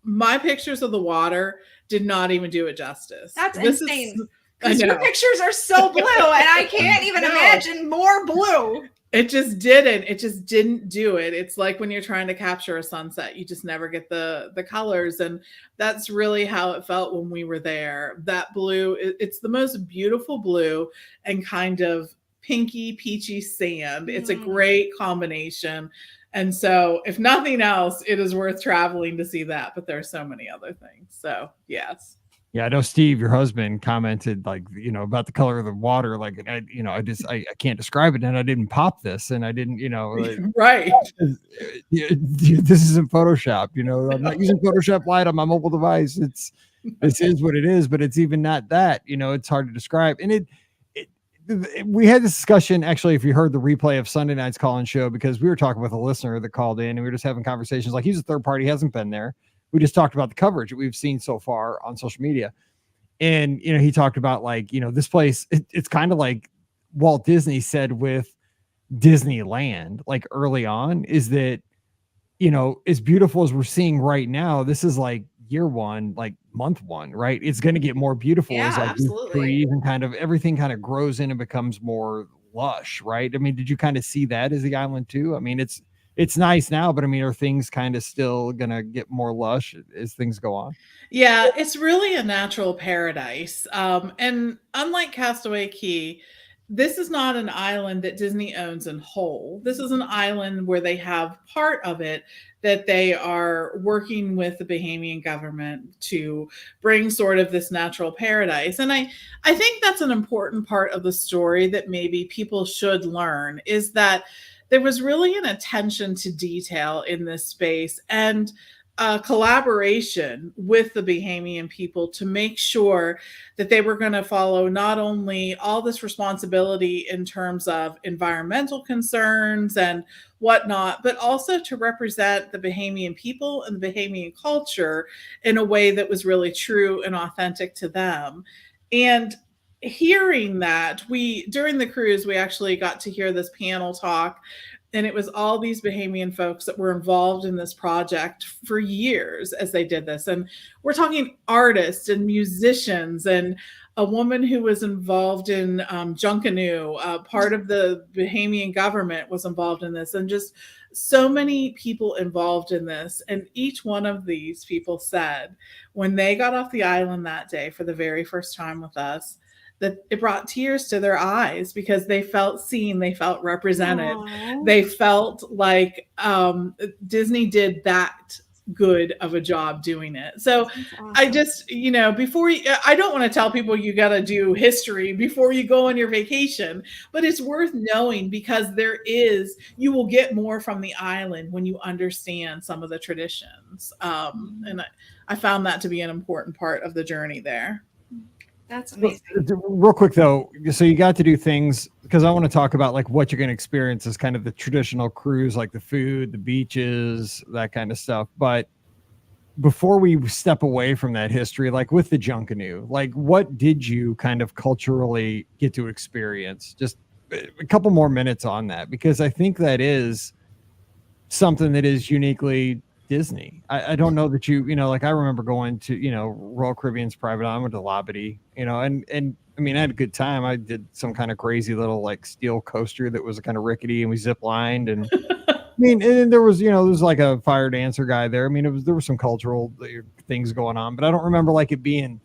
my pictures of the water did not even do it justice. That's insane. Because your pictures are so blue, and I can't even imagine more blue. It just didn't. It just didn't do it. It's like when you're trying to capture a sunset, you just never get the colors. And that's really how it felt when we were there. That blue, it's the most beautiful blue and kind of pinky, peachy sand. It's a great combination. And so if nothing else, it is worth traveling to see that. But there are so many other things. So yes. Yeah, I know Steve, your husband, commented about the color of the water. Like, I can't describe it, and I didn't pop this, and I didn't, right. This isn't Photoshop. I'm not using Photoshop Light on my mobile device. This is what it is, but it's even not that. It's hard to describe. And we had this discussion actually. If you heard the replay of Sunday night's call-in show, because we were talking with a listener that called in, and we were just having conversations. Like, he's a third party, hasn't been there. We just talked about the coverage that we've seen so far on social media. And, he talked about this place, it's kind of like Walt Disney said with Disneyland, like early on, is that, as beautiful as we're seeing right now, this is like year one, like month one, right? It's going to get more beautiful as like trees and kind of everything kind of grows in and becomes more lush, right? I mean, did you kind of see that as the island too? I mean, it's nice now, but I mean, are things kind of still going to get more lush as things go on? Yeah, it's really a natural paradise. And unlike Castaway Cay, this is not an island that Disney owns in whole. This is an island where they have part of it that they are working with the Bahamian government to bring sort of this natural paradise. And I think that's an important part of the story that maybe people should learn, is that there was really an attention to detail in this space and a collaboration with the Bahamian people to make sure that they were going to follow not only all this responsibility in terms of environmental concerns and whatnot, but also to represent the Bahamian people and the Bahamian culture in a way that was really true and authentic to them. And hearing that, during the cruise, we actually got to hear this panel talk, and it was all these Bahamian folks that were involved in this project for years as they did this. And we're talking artists and musicians and a woman who was involved in Junkanoo, part of the Bahamian government was involved in this, and just so many people involved in this. And each one of these people said when they got off the island that day for the very first time with us, that it brought tears to their eyes because they felt seen, they felt represented. Aww. They felt like Disney did that good of a job doing it. So Awesome. I just, before I don't want to tell people you got to do history before you go on your vacation, but it's worth knowing because you will get more from the island when you understand some of the traditions. And I found that to be an important part of the journey there. That's amazing. Real quick though, so you got to do things, because I want to talk about like what you're going to experience as kind of the traditional cruise, like the food, the beaches, that kind of stuff. But before we step away from that history, like with the Junkanoo, like what did you kind of culturally get to experience? Just a couple more minutes on that, because I think that is something that is uniquely Disney. I don't know that like I remember going to, Royal Caribbean's private island, to Labadee, and I mean, I had a good time. I did some kind of crazy little like steel coaster that was kind of rickety, and we zip lined, and I mean, and there was like a fire dancer guy there. I mean, there were some cultural things going on, but I don't remember like it being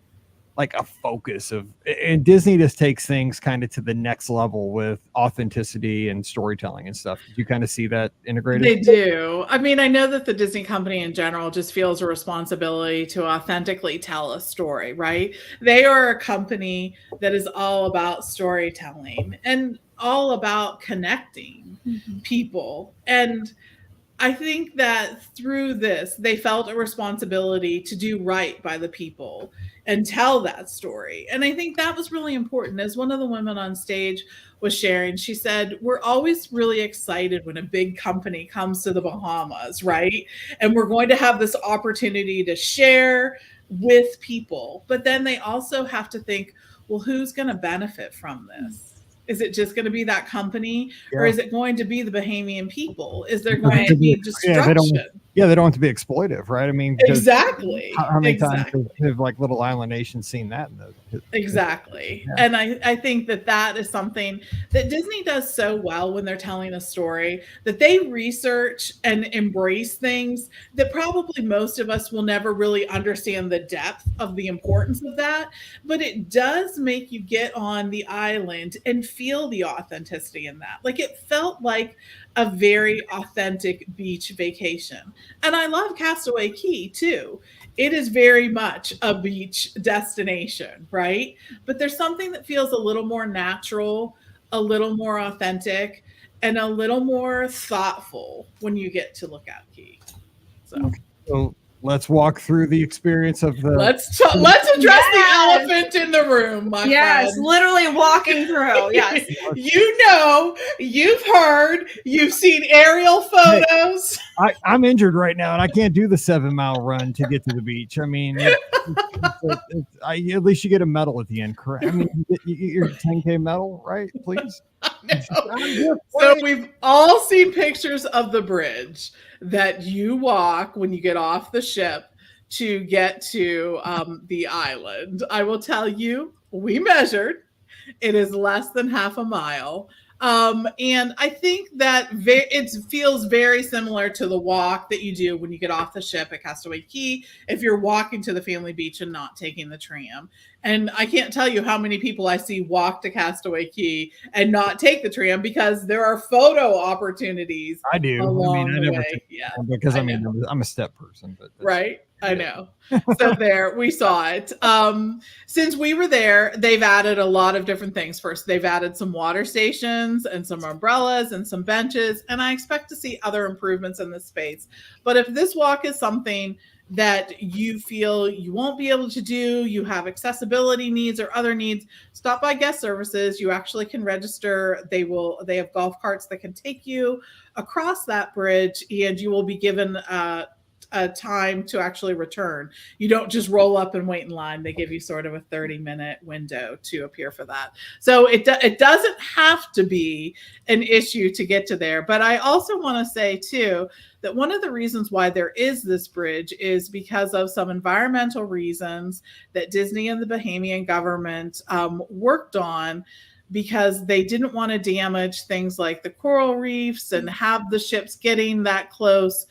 like a focus of, and Disney just takes things kind of to the next level with authenticity and storytelling and stuff. Did you kind of see that integrated? They do. I mean, I know that the Disney company in general just feels a responsibility to authentically tell a story, right? They are a company that is all about storytelling and all about connecting people. And I think that through this, they felt a responsibility to do right by the people and tell that story. And I think that was really important. As one of the women on stage was sharing, she said, we're always really excited when a big company comes to the Bahamas, right? And we're going to have this opportunity to share with people. But then they also have to think, well, who's going to benefit from this? Is it just going to be that company, or is it going to be the Bahamian people? Is there going to be destruction? They don't have to be exploitive, right? I mean, exactly. How many times have like little island nations seen that? Exactly. Yeah. And I think that is something that Disney does so well when they're telling a story, that they research and embrace things that probably most of us will never really understand the depth of the importance of that. But it does make you get on the island and feel the authenticity in that. Like it felt like a very authentic beach vacation. And I love Castaway Cay too. It is very much a beach destination, right? But there's something that feels a little more natural, a little more authentic, and a little more thoughtful when you get to Lookout Cay. So let's walk through the experience of the. Let's address the elephant in the room, my friend. Literally walking through. Yes, you've heard, you've seen aerial photos. Hey, I'm injured right now, and I can't do the 7-mile run to get to the beach. I mean, at least you get a medal at the end, correct? I mean, your 10K medal, right? Please. So we've all seen pictures of the bridge that you walk when you get off the ship to get to the island. I will tell you, we measured. It is less than half a mile. And I think that it feels very similar to the walk that you do when you get off the ship at Castaway Cay, if you're walking to the family beach and not taking the tram. And I can't tell you how many people I see walk to Castaway Cay and not take the tram because there are photo opportunities. I do. Along I the never way. Yeah, because I'm a step person, but right. I know. So there, we saw it. Since we were there, they've added a lot of different things. First, they've added some water stations and some umbrellas and some benches, and I expect to see other improvements in this space. But if this walk is something that you feel you won't be able to do, you have accessibility needs or other needs, stop by guest services. You actually can register. They have golf carts that can take you across that bridge, and you will be given a time to actually return. You don't just roll up and wait in line. They give you sort of a 30-minute window to appear for that. So it doesn't have to be an issue to get to there. But I also want to say too, that one of the reasons why there is this bridge is because of some environmental reasons that Disney and the Bahamian government worked on, because they didn't want to damage things like the coral reefs and have the ships getting that close.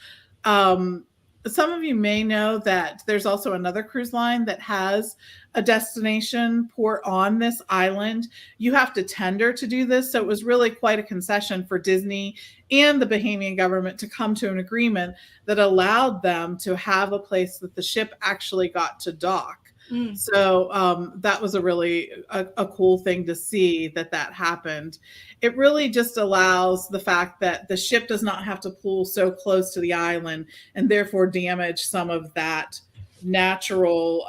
some of you may know that there's also another cruise line that has a destination port on this island. You have to tender to do this. So it was really quite a concession for Disney and the Bahamian government to come to an agreement that allowed them to have a place that the ship actually got to dock. So that was a really a cool thing to see that happened. It really just allows the fact that the ship does not have to pull so close to the island and therefore damage some of that natural,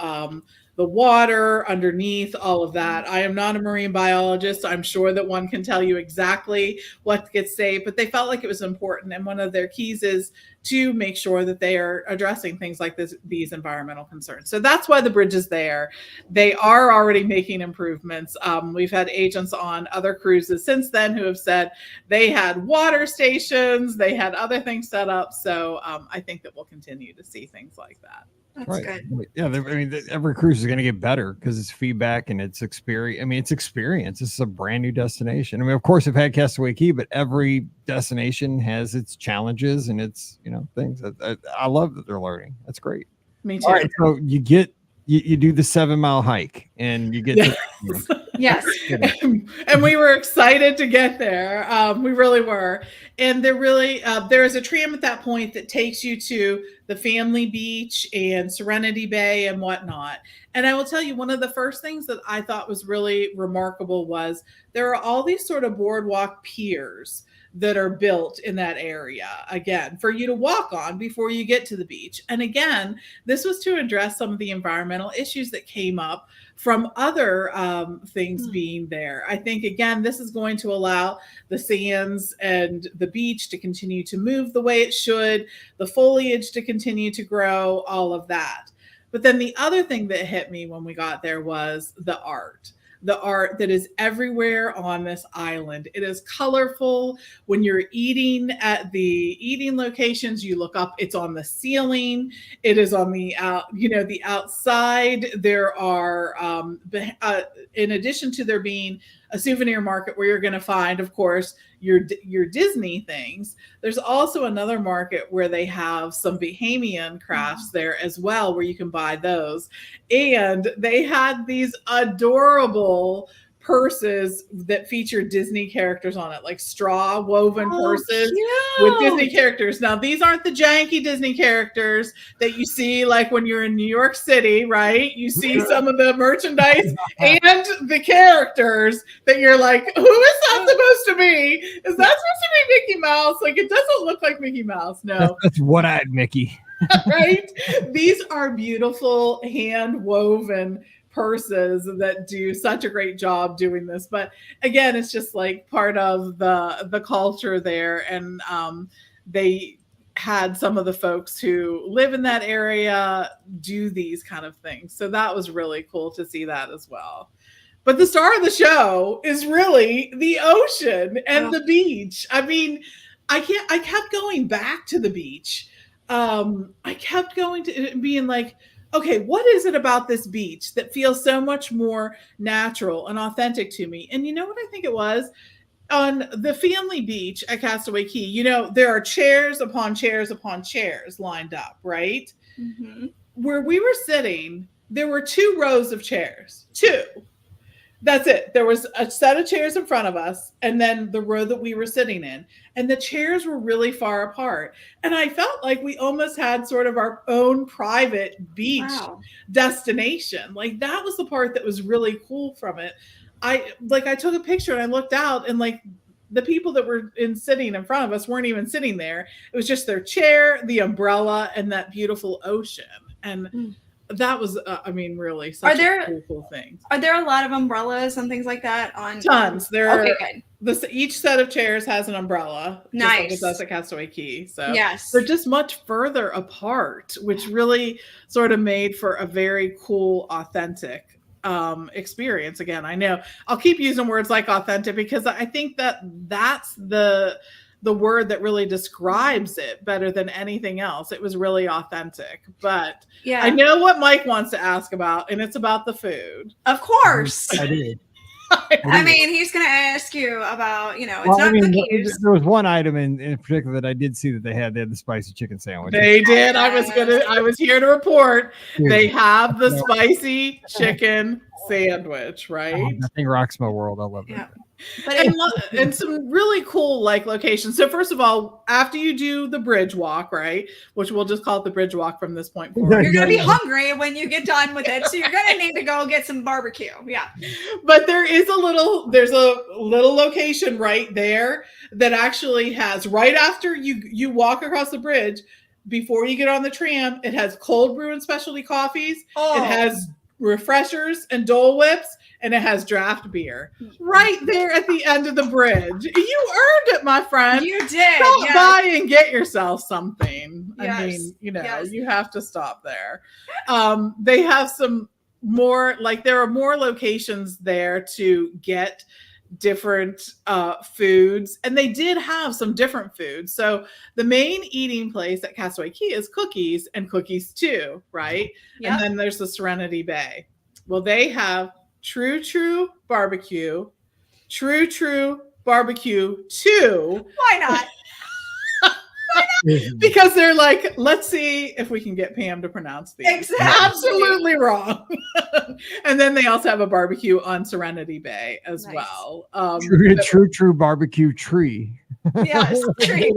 the water underneath, all of that. I am not a marine biologist. I'm sure that one can tell you exactly what gets saved, but they felt like it was important. And one of their keys is to make sure that they are addressing things like these environmental concerns. So that's why the bridge is there. They are already making improvements. We've had agents on other cruises since then who have said they had water stations, they had other things set up. So I think that we'll continue to see things like that. That's good. Yeah, I mean, every cruise is going to get better because it's feedback and it's experience. I mean, it's experience. This is a brand new destination. I mean, of course, I've had Castaway Cay, but every destination has its challenges and its, things. I love that they're learning. That's great. Me too. All right, so you do the 7-mile hike and you get Yes. And we were excited to get there. We really were. And there is a tram at that point that takes you to the family beach and Serenity Bay and whatnot. And I will tell you, one of the first things that I thought was really remarkable was there are all these sort of boardwalk piers that are built in that area, again, for you to walk on before you get to the beach. And again, this was to address some of the environmental issues that came up from other things being there. I think, again, this is going to allow the sands and the beach to continue to move the way it should, the foliage to continue to grow, all of that. But then the other thing that hit me when we got there was the art that is everywhere on this island. It is colorful. When you're eating at the eating locations, you look up, it's on the ceiling. It is on the the outside. There are, in addition to there being a souvenir market where you're going to find, of course, your Disney things, there's also another market where they have some Bahamian crafts there as well, where you can buy those. And they had these adorable purses that feature Disney characters on it, like straw woven purses with Disney characters. Now, these aren't the janky Disney characters that you see like when you're in New York City, right? You see some of the merchandise and the characters that you're like, who is that supposed to be? Is that supposed to be Mickey Mouse? Like, it doesn't look like Mickey Mouse. No. That's one-eyed Mickey. Right? These are beautiful hand woven purses that do such a great job doing this. But again, it's just like part of the culture there. And they had some of the folks who live in that area do these kind of things. So that was really cool to see that as well. But the star of the show is really the ocean and the beach. I mean, I kept going back to the beach. I kept going to being like, okay, what is it about this beach that feels so much more natural and authentic to me? And you know what I think it was? On the family beach at Castaway Cay, there are chairs upon chairs upon chairs lined up, right? Mm-hmm. Where we were sitting, there were 2 rows of chairs. 2. That's it. There was a set of chairs in front of us and then the row that we were sitting in. And the chairs were really far apart. And I felt like we almost had sort of our own private beach destination. Like that was the part that was really cool from it. I took a picture and I looked out and like the people that were sitting in front of us weren't even sitting there. It was just their chair, the umbrella, and that beautiful ocean. And that was, really such a cool thing. Are there a lot of umbrellas and things like that on? Tons. There are. Okay, good. Each set of chairs has an umbrella. Nice. Just like it does at Castaway Cay. So yes, they're just much further apart, which really sort of made for a very cool, authentic experience. Again, I know I'll keep using words like authentic because I think that's the word that really describes it better than anything else. It was really authentic. But I know what Mike wants to ask about, and it's about the food. Of course. I did. I mean, he's going to ask you about, it's Well, not I mean, cookies. there was one item in particular that I did see that they had. They had the spicy chicken sandwich. They did. I was here to report. Dude, They have the spicy chicken sandwich, right? That thing rocks my world. I love it. Yeah. But And some really cool like locations. So first of all, after you do the bridge walk, right, which we'll just call it the bridge walk from this point forward. you're going to be hungry when you get done with it, so you're going to need to go get some barbecue. Yeah. But there's a little location right there that actually has, right after you walk across the bridge, before you get on the tram, it has cold brew and specialty coffees. Oh. It has refreshers and Dole Whips, and it has draft beer right there at the end of the bridge. You earned it, my friend. You did. Stop by and get yourself something. Yes. I mean, Yes. you have to stop there. They have some more, like there are more locations there to get different foods, and they did have some different foods. So the main eating place at Castaway Cay is Cookies and Cookies 2, right? Yep. And then there's the Serenity Bay. Well, they have True Barbecue, True Barbecue 2. Why not? Because they're like, let's see if we can get Pam to pronounce these. Exactly. Absolutely wrong. And then they also have a barbecue on Serenity Bay as Nice. well. True barbecue tree. Yes. Tree.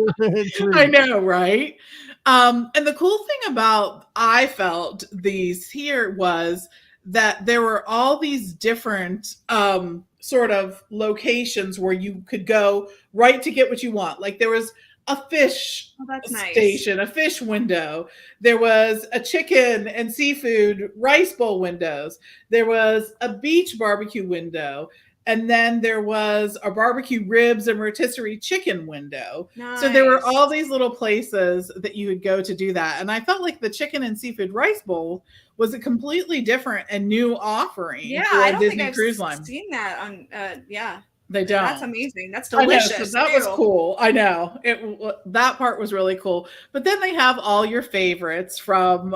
I know, right? And the cool thing about I felt these here was that there were all these different sort of locations where you could go right to get what you want. Like there was a fish station, a fish window. There was a chicken and seafood rice bowl windows. There was a beach barbecue window. And then there was a barbecue ribs and rotisserie chicken window. Nice. So there were all these little places that you would go to do that. And I felt like the chicken and seafood rice bowl was a completely different and new offering. Yeah, for I don't Disney think I've Cruise Line. seen that on. Yeah, They don't. that's amazing. That's I know, delicious. so that was cool. I know that part was really cool. But then they have all your favorites from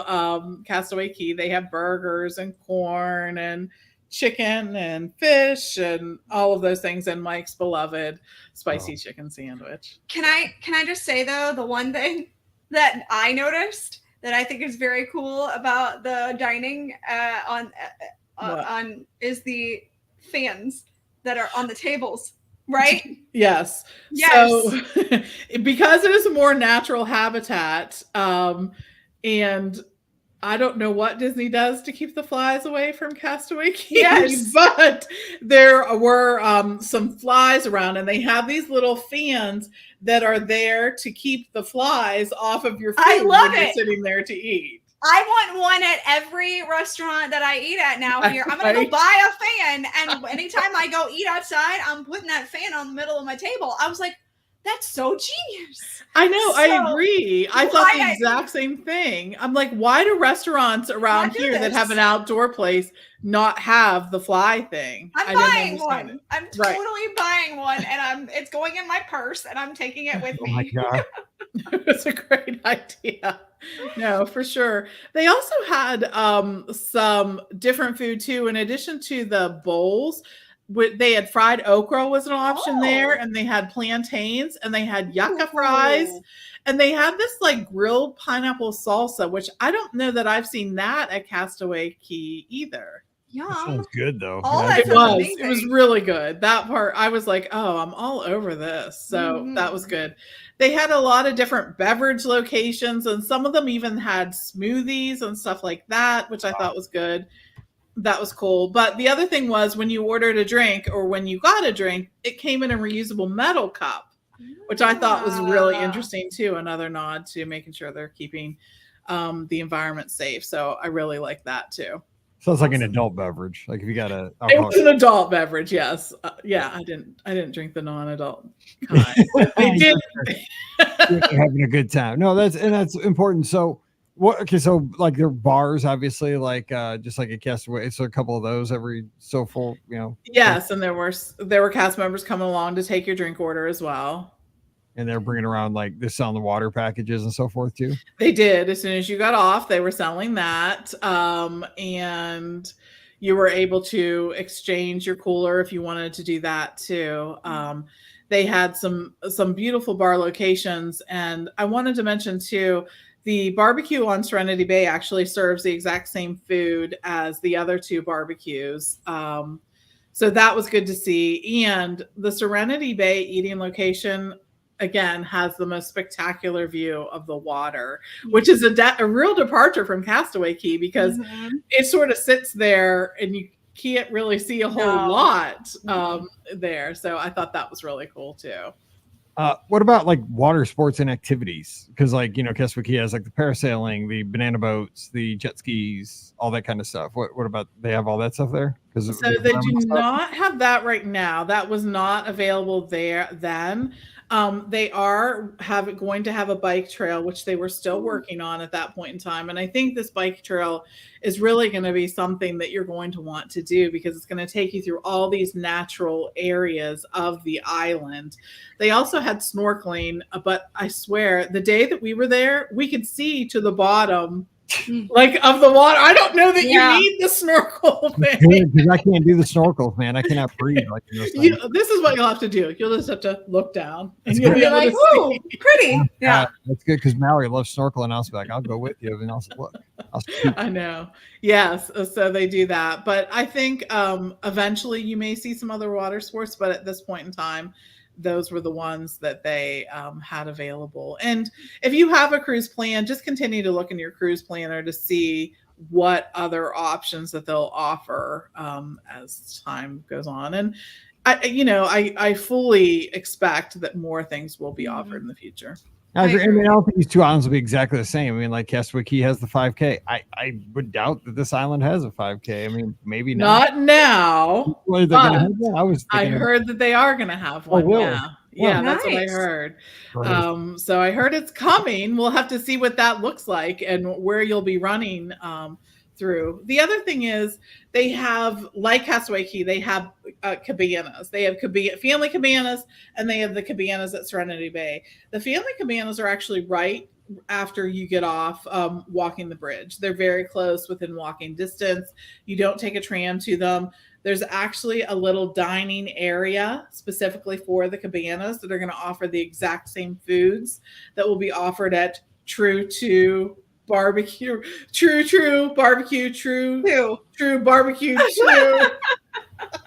Castaway Cay. They have burgers and corn and chicken and fish and all of those things, and Mike's beloved spicy chicken sandwich. Can I just say though, the one thing that I noticed that I think is very cool about the dining on is the fans that are on the tables, right? Yes. Yes. So because it is a more natural habitat, and I don't know what Disney does to keep the flies away from Castaway Cay, Yes. but there were some flies around, and they have these little fans that are there to keep the flies off of your food I love when you're it. sitting there to eat. I want one at every restaurant that I eat at now here. I'm going to go buy a fan, and anytime I go eat outside, I'm putting that fan on the middle of my table. I was like, that's so genius. I know, So, I agree. I thought the why- exact same thing. I'm like, why do restaurants around Why do here that this? have an outdoor place not have the fly thing? I'm I didn't buying understand one. it. I'm Right. totally buying one, and it's going in my purse, and I'm taking it with Oh my me. god. It's a great idea. No, for sure. They also had some different food too. In addition to the bowls, they had fried okra was an option there, and they had plantains, and they had yucca fries, and they had this like grilled pineapple salsa, which I don't know that I've seen that at Castaway Cay either. That Yum. sounds good though. All Yeah, that It sounds was. amazing. It was really good. That part, I was like, oh, I'm all over this. So that was good. They had a lot of different beverage locations, and some of them even had smoothies and stuff like that, which I thought was good. That was cool. But the other thing was when you ordered a drink or when you got a drink, it came in a reusable metal cup, which I thought was really interesting too. Another nod to making sure they're keeping the environment safe. So I really like that too. sounds like an adult beverage. Like if you got a It was an adult beverage, yes. Yeah, I didn't drink the non-adult kind. They did. having a good time. No, that's important. So what? Okay, so like there are bars, obviously, like just like a Castaway. So a couple of those every so full, Yes, and there were cast members coming along to take your drink order as well. And they're bringing around like they're selling the water packages and so forth too. They did. As soon as you got off, they were selling that. And you were able to exchange your cooler if you wanted to do that too. They had some beautiful bar locations, and I wanted to mention too, the barbecue on Serenity Bay actually serves the exact same food as the other two barbecues. So that was good to see. And the Serenity Bay eating location, again, has the most spectacular view of the water, which is a real departure from Castaway Cay, because it sort of sits there and you can't really see a whole lot there. So I thought that was really cool too. What about like water sports and activities? Because like, Castaway Cay has like the parasailing, the banana boats, the jet skis, all that kind of stuff. What about, they have all that stuff there? So they do not have that right now. That was not available there then. They are going to have a bike trail, which they were still working on at that point in time. And I think this bike trail is really going to be something that you're going to want to do, because it's going to take you through all these natural areas of the island. They also had snorkeling, but I swear the day that we were there, we could see to the bottom like of the water. I don't know that you need the snorkel thing. Because I can't do the snorkels, man. I cannot breathe. Like this is what you'll have to do. You'll just have to look down and you'll be like, "Ooh, pretty." Yeah, that's good, because Mallory loves snorkeling. I'll be like, "I'll go with you," and I'll say, "Look." I know. Yes, so they do that, but I think eventually you may see some other water sports. But at this point in time, those were the ones that they had available. And if you have a cruise plan, just continue to look in your cruise planner to see what other options that they'll offer as time goes on. And I fully expect that more things will be offered in the future. I don't think these two islands will be exactly the same. I mean, like Castaway Cay has the 5K. I would doubt that this island has a 5K. I mean, maybe not now. I heard that they are going to have one. Yeah, nice. That's what I heard. So I heard it's coming. We'll have to see what that looks like and where you'll be running through. The other thing is, they have, like Castaway Cay, they have cabanas. They have family cabanas, and they have the cabanas at Serenity Bay. The family cabanas are actually right after you get off walking the bridge. They're very close, within walking distance. You don't take a tram to them. There's actually a little dining area specifically for the cabanas that are going to offer the exact same foods that will be offered at True Barbecue, True Barbecue, True Barbecue, True.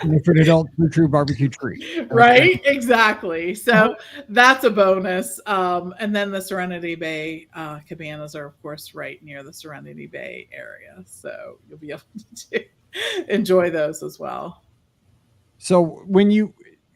Different adult True Barbecue Tree. Right, exactly. So that's a bonus. And then the Serenity Bay cabanas are, of course, right near the Serenity Bay area. So you'll be able to enjoy those as well. So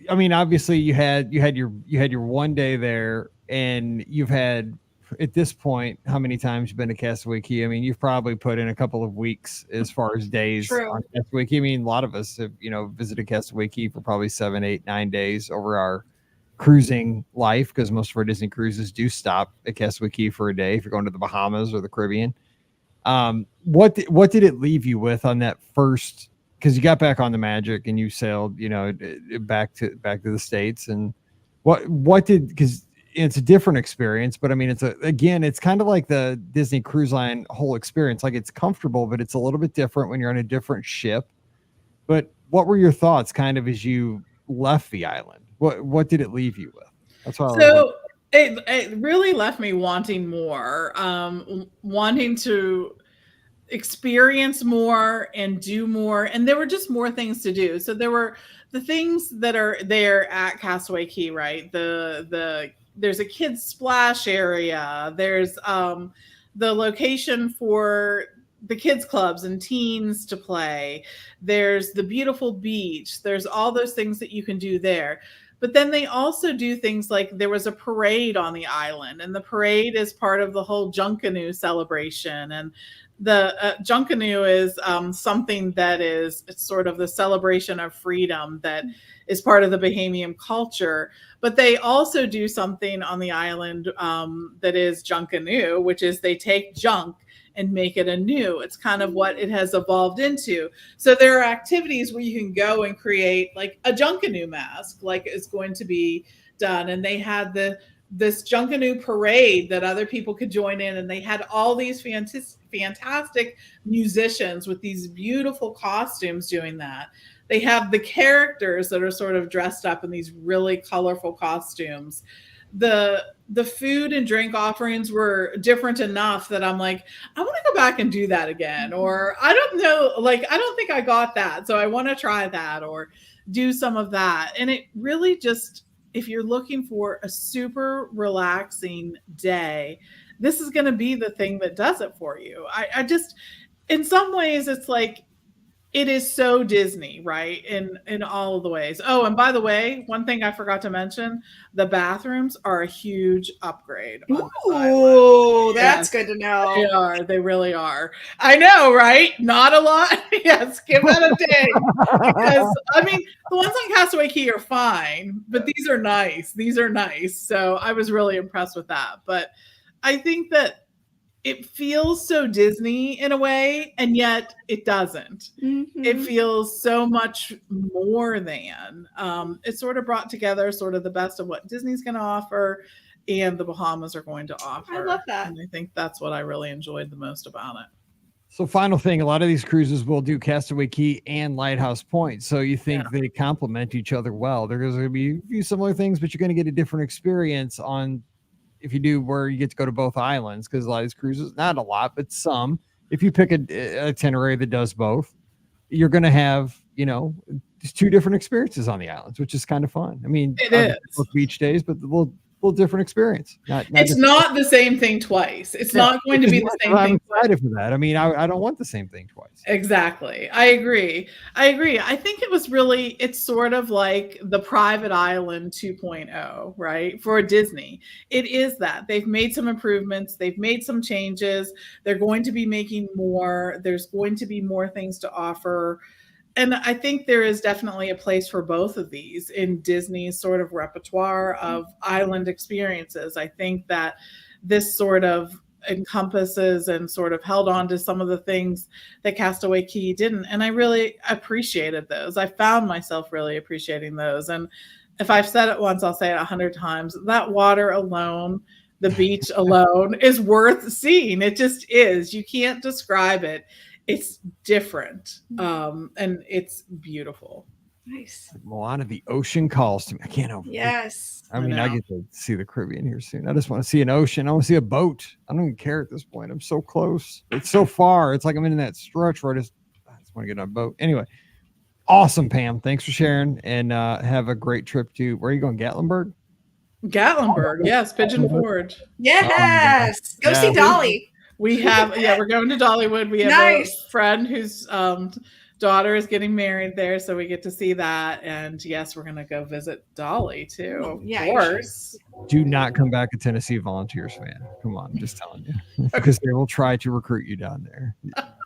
obviously you had your one day there, and you've had, at this point, how many times you've been to Castaway Cay? I mean, you've probably put in a couple of weeks as far as days on Castaway Cay. I mean, a lot of us have, visited Castaway Cay for probably 7, 8, 9 days over our cruising life, because most of our Disney cruises do stop at Castaway Cay for a day if you're going to the Bahamas or the Caribbean. What did it leave you with on that first? Because you got back on the Magic and you sailed, back to the States, and what did, because it's a different experience, but I mean, it's kind of like the Disney Cruise Line whole experience. Like, it's comfortable, but it's a little bit different when you're on a different ship. But what were your thoughts kind of as you left the island? What did it leave you with? That's why. So it really left me wanting more, wanting to experience more and do more. And there were just more things to do. So there were the things that are there at Castaway Cay, right? There's a kids splash area. There's the location for the kids clubs and teens to play. There's the beautiful beach. There's all those things that you can do there. But then they also do things like, there was a parade on the island, and the parade is part of the whole Junkanoo celebration. And the Junkanoo is something that it's sort of the celebration of freedom that is part of the Bahamian culture. But they also do something on the island that is Junkanoo, which is they take junk and make it anew. It's kind of what it has evolved into. So there are activities where you can go and create like a Junkanoo mask, like is going to be done. And they had the this Junkanoo parade that other people could join in, and they had all these fantastic musicians with these beautiful costumes doing that. They have the characters that are sort of dressed up in these really colorful costumes. The food and drink offerings were different enough that I'm like, I want to go back and do that again. Or I don't know, like, I don't think I got that, so I want to try that or do some of that. And it really just, if you're looking for a super relaxing day, this is going to be the thing that does it for you. I just, in some ways, it's like, it is so Disney, right? In all of the ways. Oh, and by the way, one thing I forgot to mention, the bathrooms are a huge upgrade. Ooh, that's good to know. They are. They really are. I know, right? Not a lot. Yes, give that a day. Because, I mean, the ones on Castaway Cay are fine, but these are nice. These are nice. So I was really impressed with that. But I think that it feels so Disney in a way, and yet it doesn't. Mm-hmm. It feels so much more than. It's sort of brought together sort of the best of what Disney's going to offer and the Bahamas are going to offer. I love that. And I think that's what I really enjoyed the most about it. So final thing, a lot of these cruises will do Castaway Cay and Lighthouse Point. So you think they complement each other well. There's going to be a few similar things, but you're going to get a different experience on if you do where you get to go to both islands, because a lot of these cruises, not a lot, but some, if you pick an itinerary that does both, you're going to have, just two different experiences on the islands, which is kind of fun. I mean, it is both beach days, but a little different experience. It's not the same thing twice. It's not going to be the same thing. I'm excited for that. I mean, I don't want the same thing twice. Exactly. I agree. I think it was really, it's sort of like the private island 2.0, right? For Disney. It is that. They've made some improvements. They've made some changes. They're going to be making more. There's going to be more things to offer. And I think there is definitely a place for both of these in Disney's sort of repertoire of island experiences. I think that this sort of encompasses and sort of held on to some of the things that Castaway Cay didn't. And I really appreciated those. I found myself really appreciating those. And if I've said it once, I'll say it 100 times. That water alone, the beach alone is worth seeing. It just is. You can't describe it. It's different, and it's beautiful. Nice. Moana, the ocean calls to me. I can't help it. Yes. I mean, I get to see the Caribbean here soon. I just want to see an ocean. I want to see a boat. I don't even care at this point. I'm so close. It's so far. It's like I'm in that stretch where I just want to get on a boat. Anyway, awesome, Pam. Thanks for sharing, and have a great trip to, where are you going, Gatlinburg? Gatlinburg, yes, Pigeon Forge. Yes. Go see Dolly. We have, we're going to Dollywood. We have a friend whose daughter is getting married there, so we get to see that. And yes, we're going to go visit Dolly too. Of course. Do not come back a Tennessee Volunteers fan. Come on, I'm just telling you, because they will try to recruit you down there.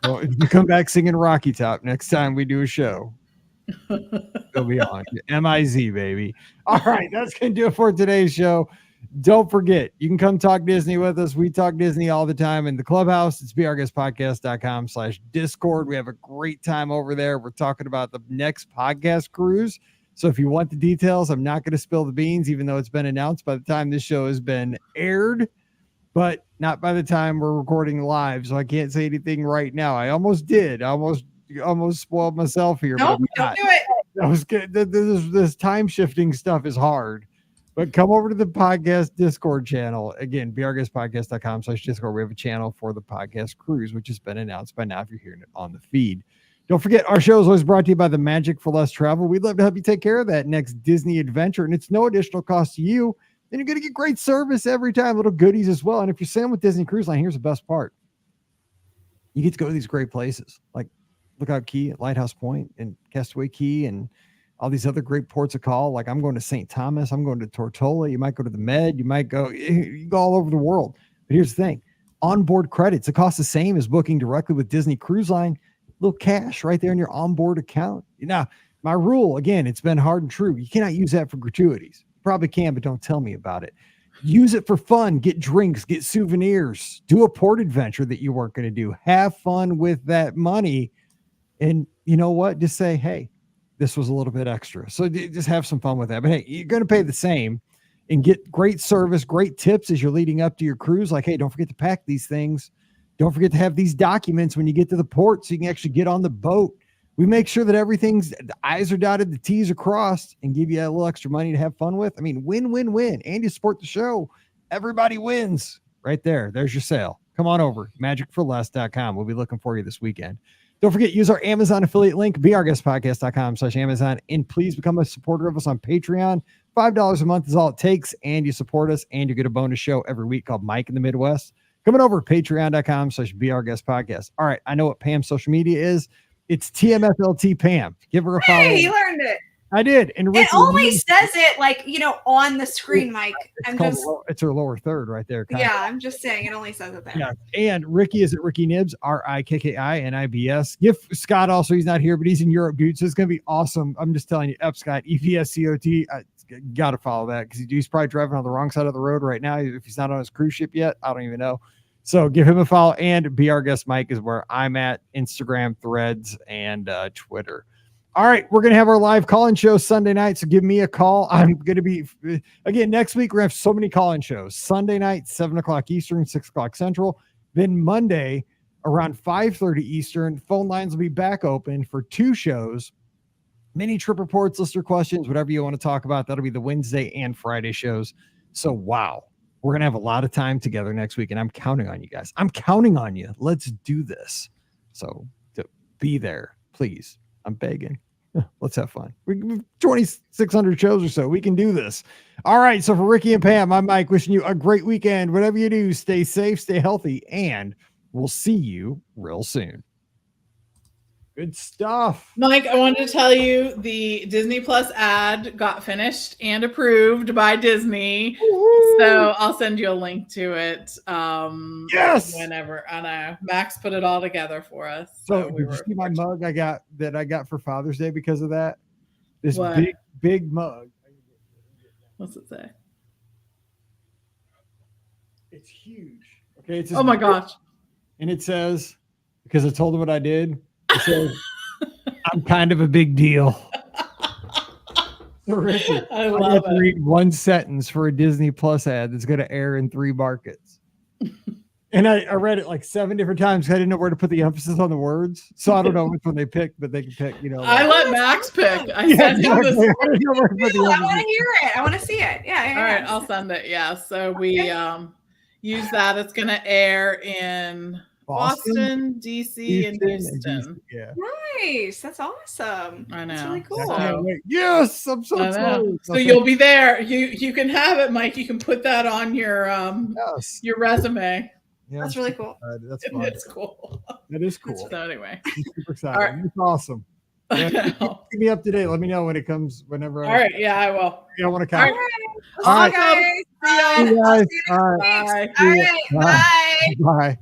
Well, if you come back singing Rocky Top next time we do a show, they'll be on. MIZ, baby. All right, that's going to do it for today's show. Don't forget, you can come talk Disney with us. We talk Disney all the time in the clubhouse. It's beourguestpodcast.com/Discord. We have a great time over there. We're talking about the next podcast cruise. So if you want the details, I'm not going to spill the beans, even though it's been announced by the time this show has been aired, but not by the time we're recording live. So I can't say anything right now. I almost did. I almost spoiled myself here. Nope, don't do it. I was good. This time shifting stuff is hard. But come over to the podcast Discord channel. Again, beourguestpodcast.com/Discord. We have a channel for the podcast cruise, which has been announced by now if you're hearing it on the feed. Don't forget, our show is always brought to you by the Magic for Less Travel. We'd love to help you take care of that next Disney adventure, and it's no additional cost to you. Then you're going to get great service every time, little goodies as well. And if you're sailing with Disney Cruise Line, here's the best part. You get to go to these great places like Lookout Cay, Lighthouse Point, and Castaway Cay, and all these other great ports of call. Like I'm going to St. Thomas. I'm going to Tortola. You might go to the Med. You go all over the world. But here's the thing. Onboard credits. It costs the same as booking directly with Disney Cruise Line. A little cash right there in your onboard account. Now, my rule, again, it's been hard and true. You cannot use that for gratuities. You probably can, but don't tell me about it. Use it for fun. Get drinks. Get souvenirs. Do a port adventure that you weren't going to do. Have fun with that money. And you know what? Just say, hey, this was a little bit extra. So just have some fun with that. But hey, you're going to pay the same. and get great service, great tips as you're leading up to your cruise. Like, hey, don't forget to pack these things. Don't forget to have these documents when you get to the port so you can actually get on the boat. We make sure that the I's are dotted, the T's are crossed, and give you a little extra money to have fun with. I mean, win, win, win. And you support the show. Everybody wins right there. There's your sale. Come on over, magicforless.com. We'll be looking for you this weekend. Don't forget, use our Amazon affiliate link, beourguestpodcast.com/Amazon, and please become a supporter of us on Patreon. $5 a month is all it takes, and you support us, and you get a bonus show every week called Mike in the Midwest. Coming over to patreon.com/beourguestpodcast. All right, I know what Pam's social media is. It's TMFLT Pam. Give her a follow. Hey, you learned it. I did. And Rikki, it only says it like, on the screen, Mike. It's her lower third right there. I'm just saying it only says it there. Yeah. And Rikki is at Rikki Nibs, RIKKINIBS. Give Scott also, he's not here, but he's in Europe, dude. So it's going to be awesome. I'm just telling you, Scott, EPSCOT. Got to follow that because he's probably driving on the wrong side of the road right now. If he's not on his cruise ship yet, I don't even know. So give him a follow, and Be Our Guest Mike is where I'm at, Instagram, Threads, and Twitter. All right, we're going to have our live call-in show Sunday night, so give me a call. I'm going to be, again, next week, we're going to have so many call-in shows. Sunday night, 7 o'clock Eastern, 6 o'clock Central. Then Monday, around 5:30 Eastern, phone lines will be back open for 2 shows. Mini trip reports, listener questions, whatever you want to talk about. That'll be the Wednesday and Friday shows. So, wow. We're going to have a lot of time together next week, and I'm counting on you guys. I'm counting on you. Let's do this. So to be there, please. I'm begging. Let's have fun. We 2,600 shows or so. We can do this. All right. So for Rikki and Pam, I'm Mike, wishing you a great weekend. Whatever you do, stay safe, stay healthy, and we'll see you real soon. Good stuff. Mike, I wanted to tell you the Disney Plus ad got finished and approved by Disney. Woo-hoo. So I'll send you a link to it. Yes. Whenever. I know. Max put it all together for us. So did you see my mug I got for Father's Day because of that? This what? big mug. What's it say? It's huge. Okay. It's oh my gosh. And it says, because I told them what I did. So I'm kind of a big deal. Terrific. I love it. Read one sentence for a Disney Plus ad that's going to air in 3 markets. And I read it like 7 different times. I didn't know where to put the emphasis on the words. So I don't know which one they picked, but they can pick, I let Max pick. I sent him this. I want to hear it. I want to see it. Yeah. All right. I'll send it. Yeah. So we use that. It's going to air in Boston, DC, and Houston. Yeah. Nice. That's awesome. I know. That's really cool. Yes, I'm so excited. So you'll be there. You can have it, Mike. You can put that on your your resume. Yeah, that's really cool. That's fun. It's cool. That is cool. So anyway, I'm super excited. Right. It's awesome. Yeah, keep me up to date. Let me know when it comes. Whenever. All right. Yeah, I will. I want to count. All right. All right. Guys. See you guys. All right. All right. Bye. Bye.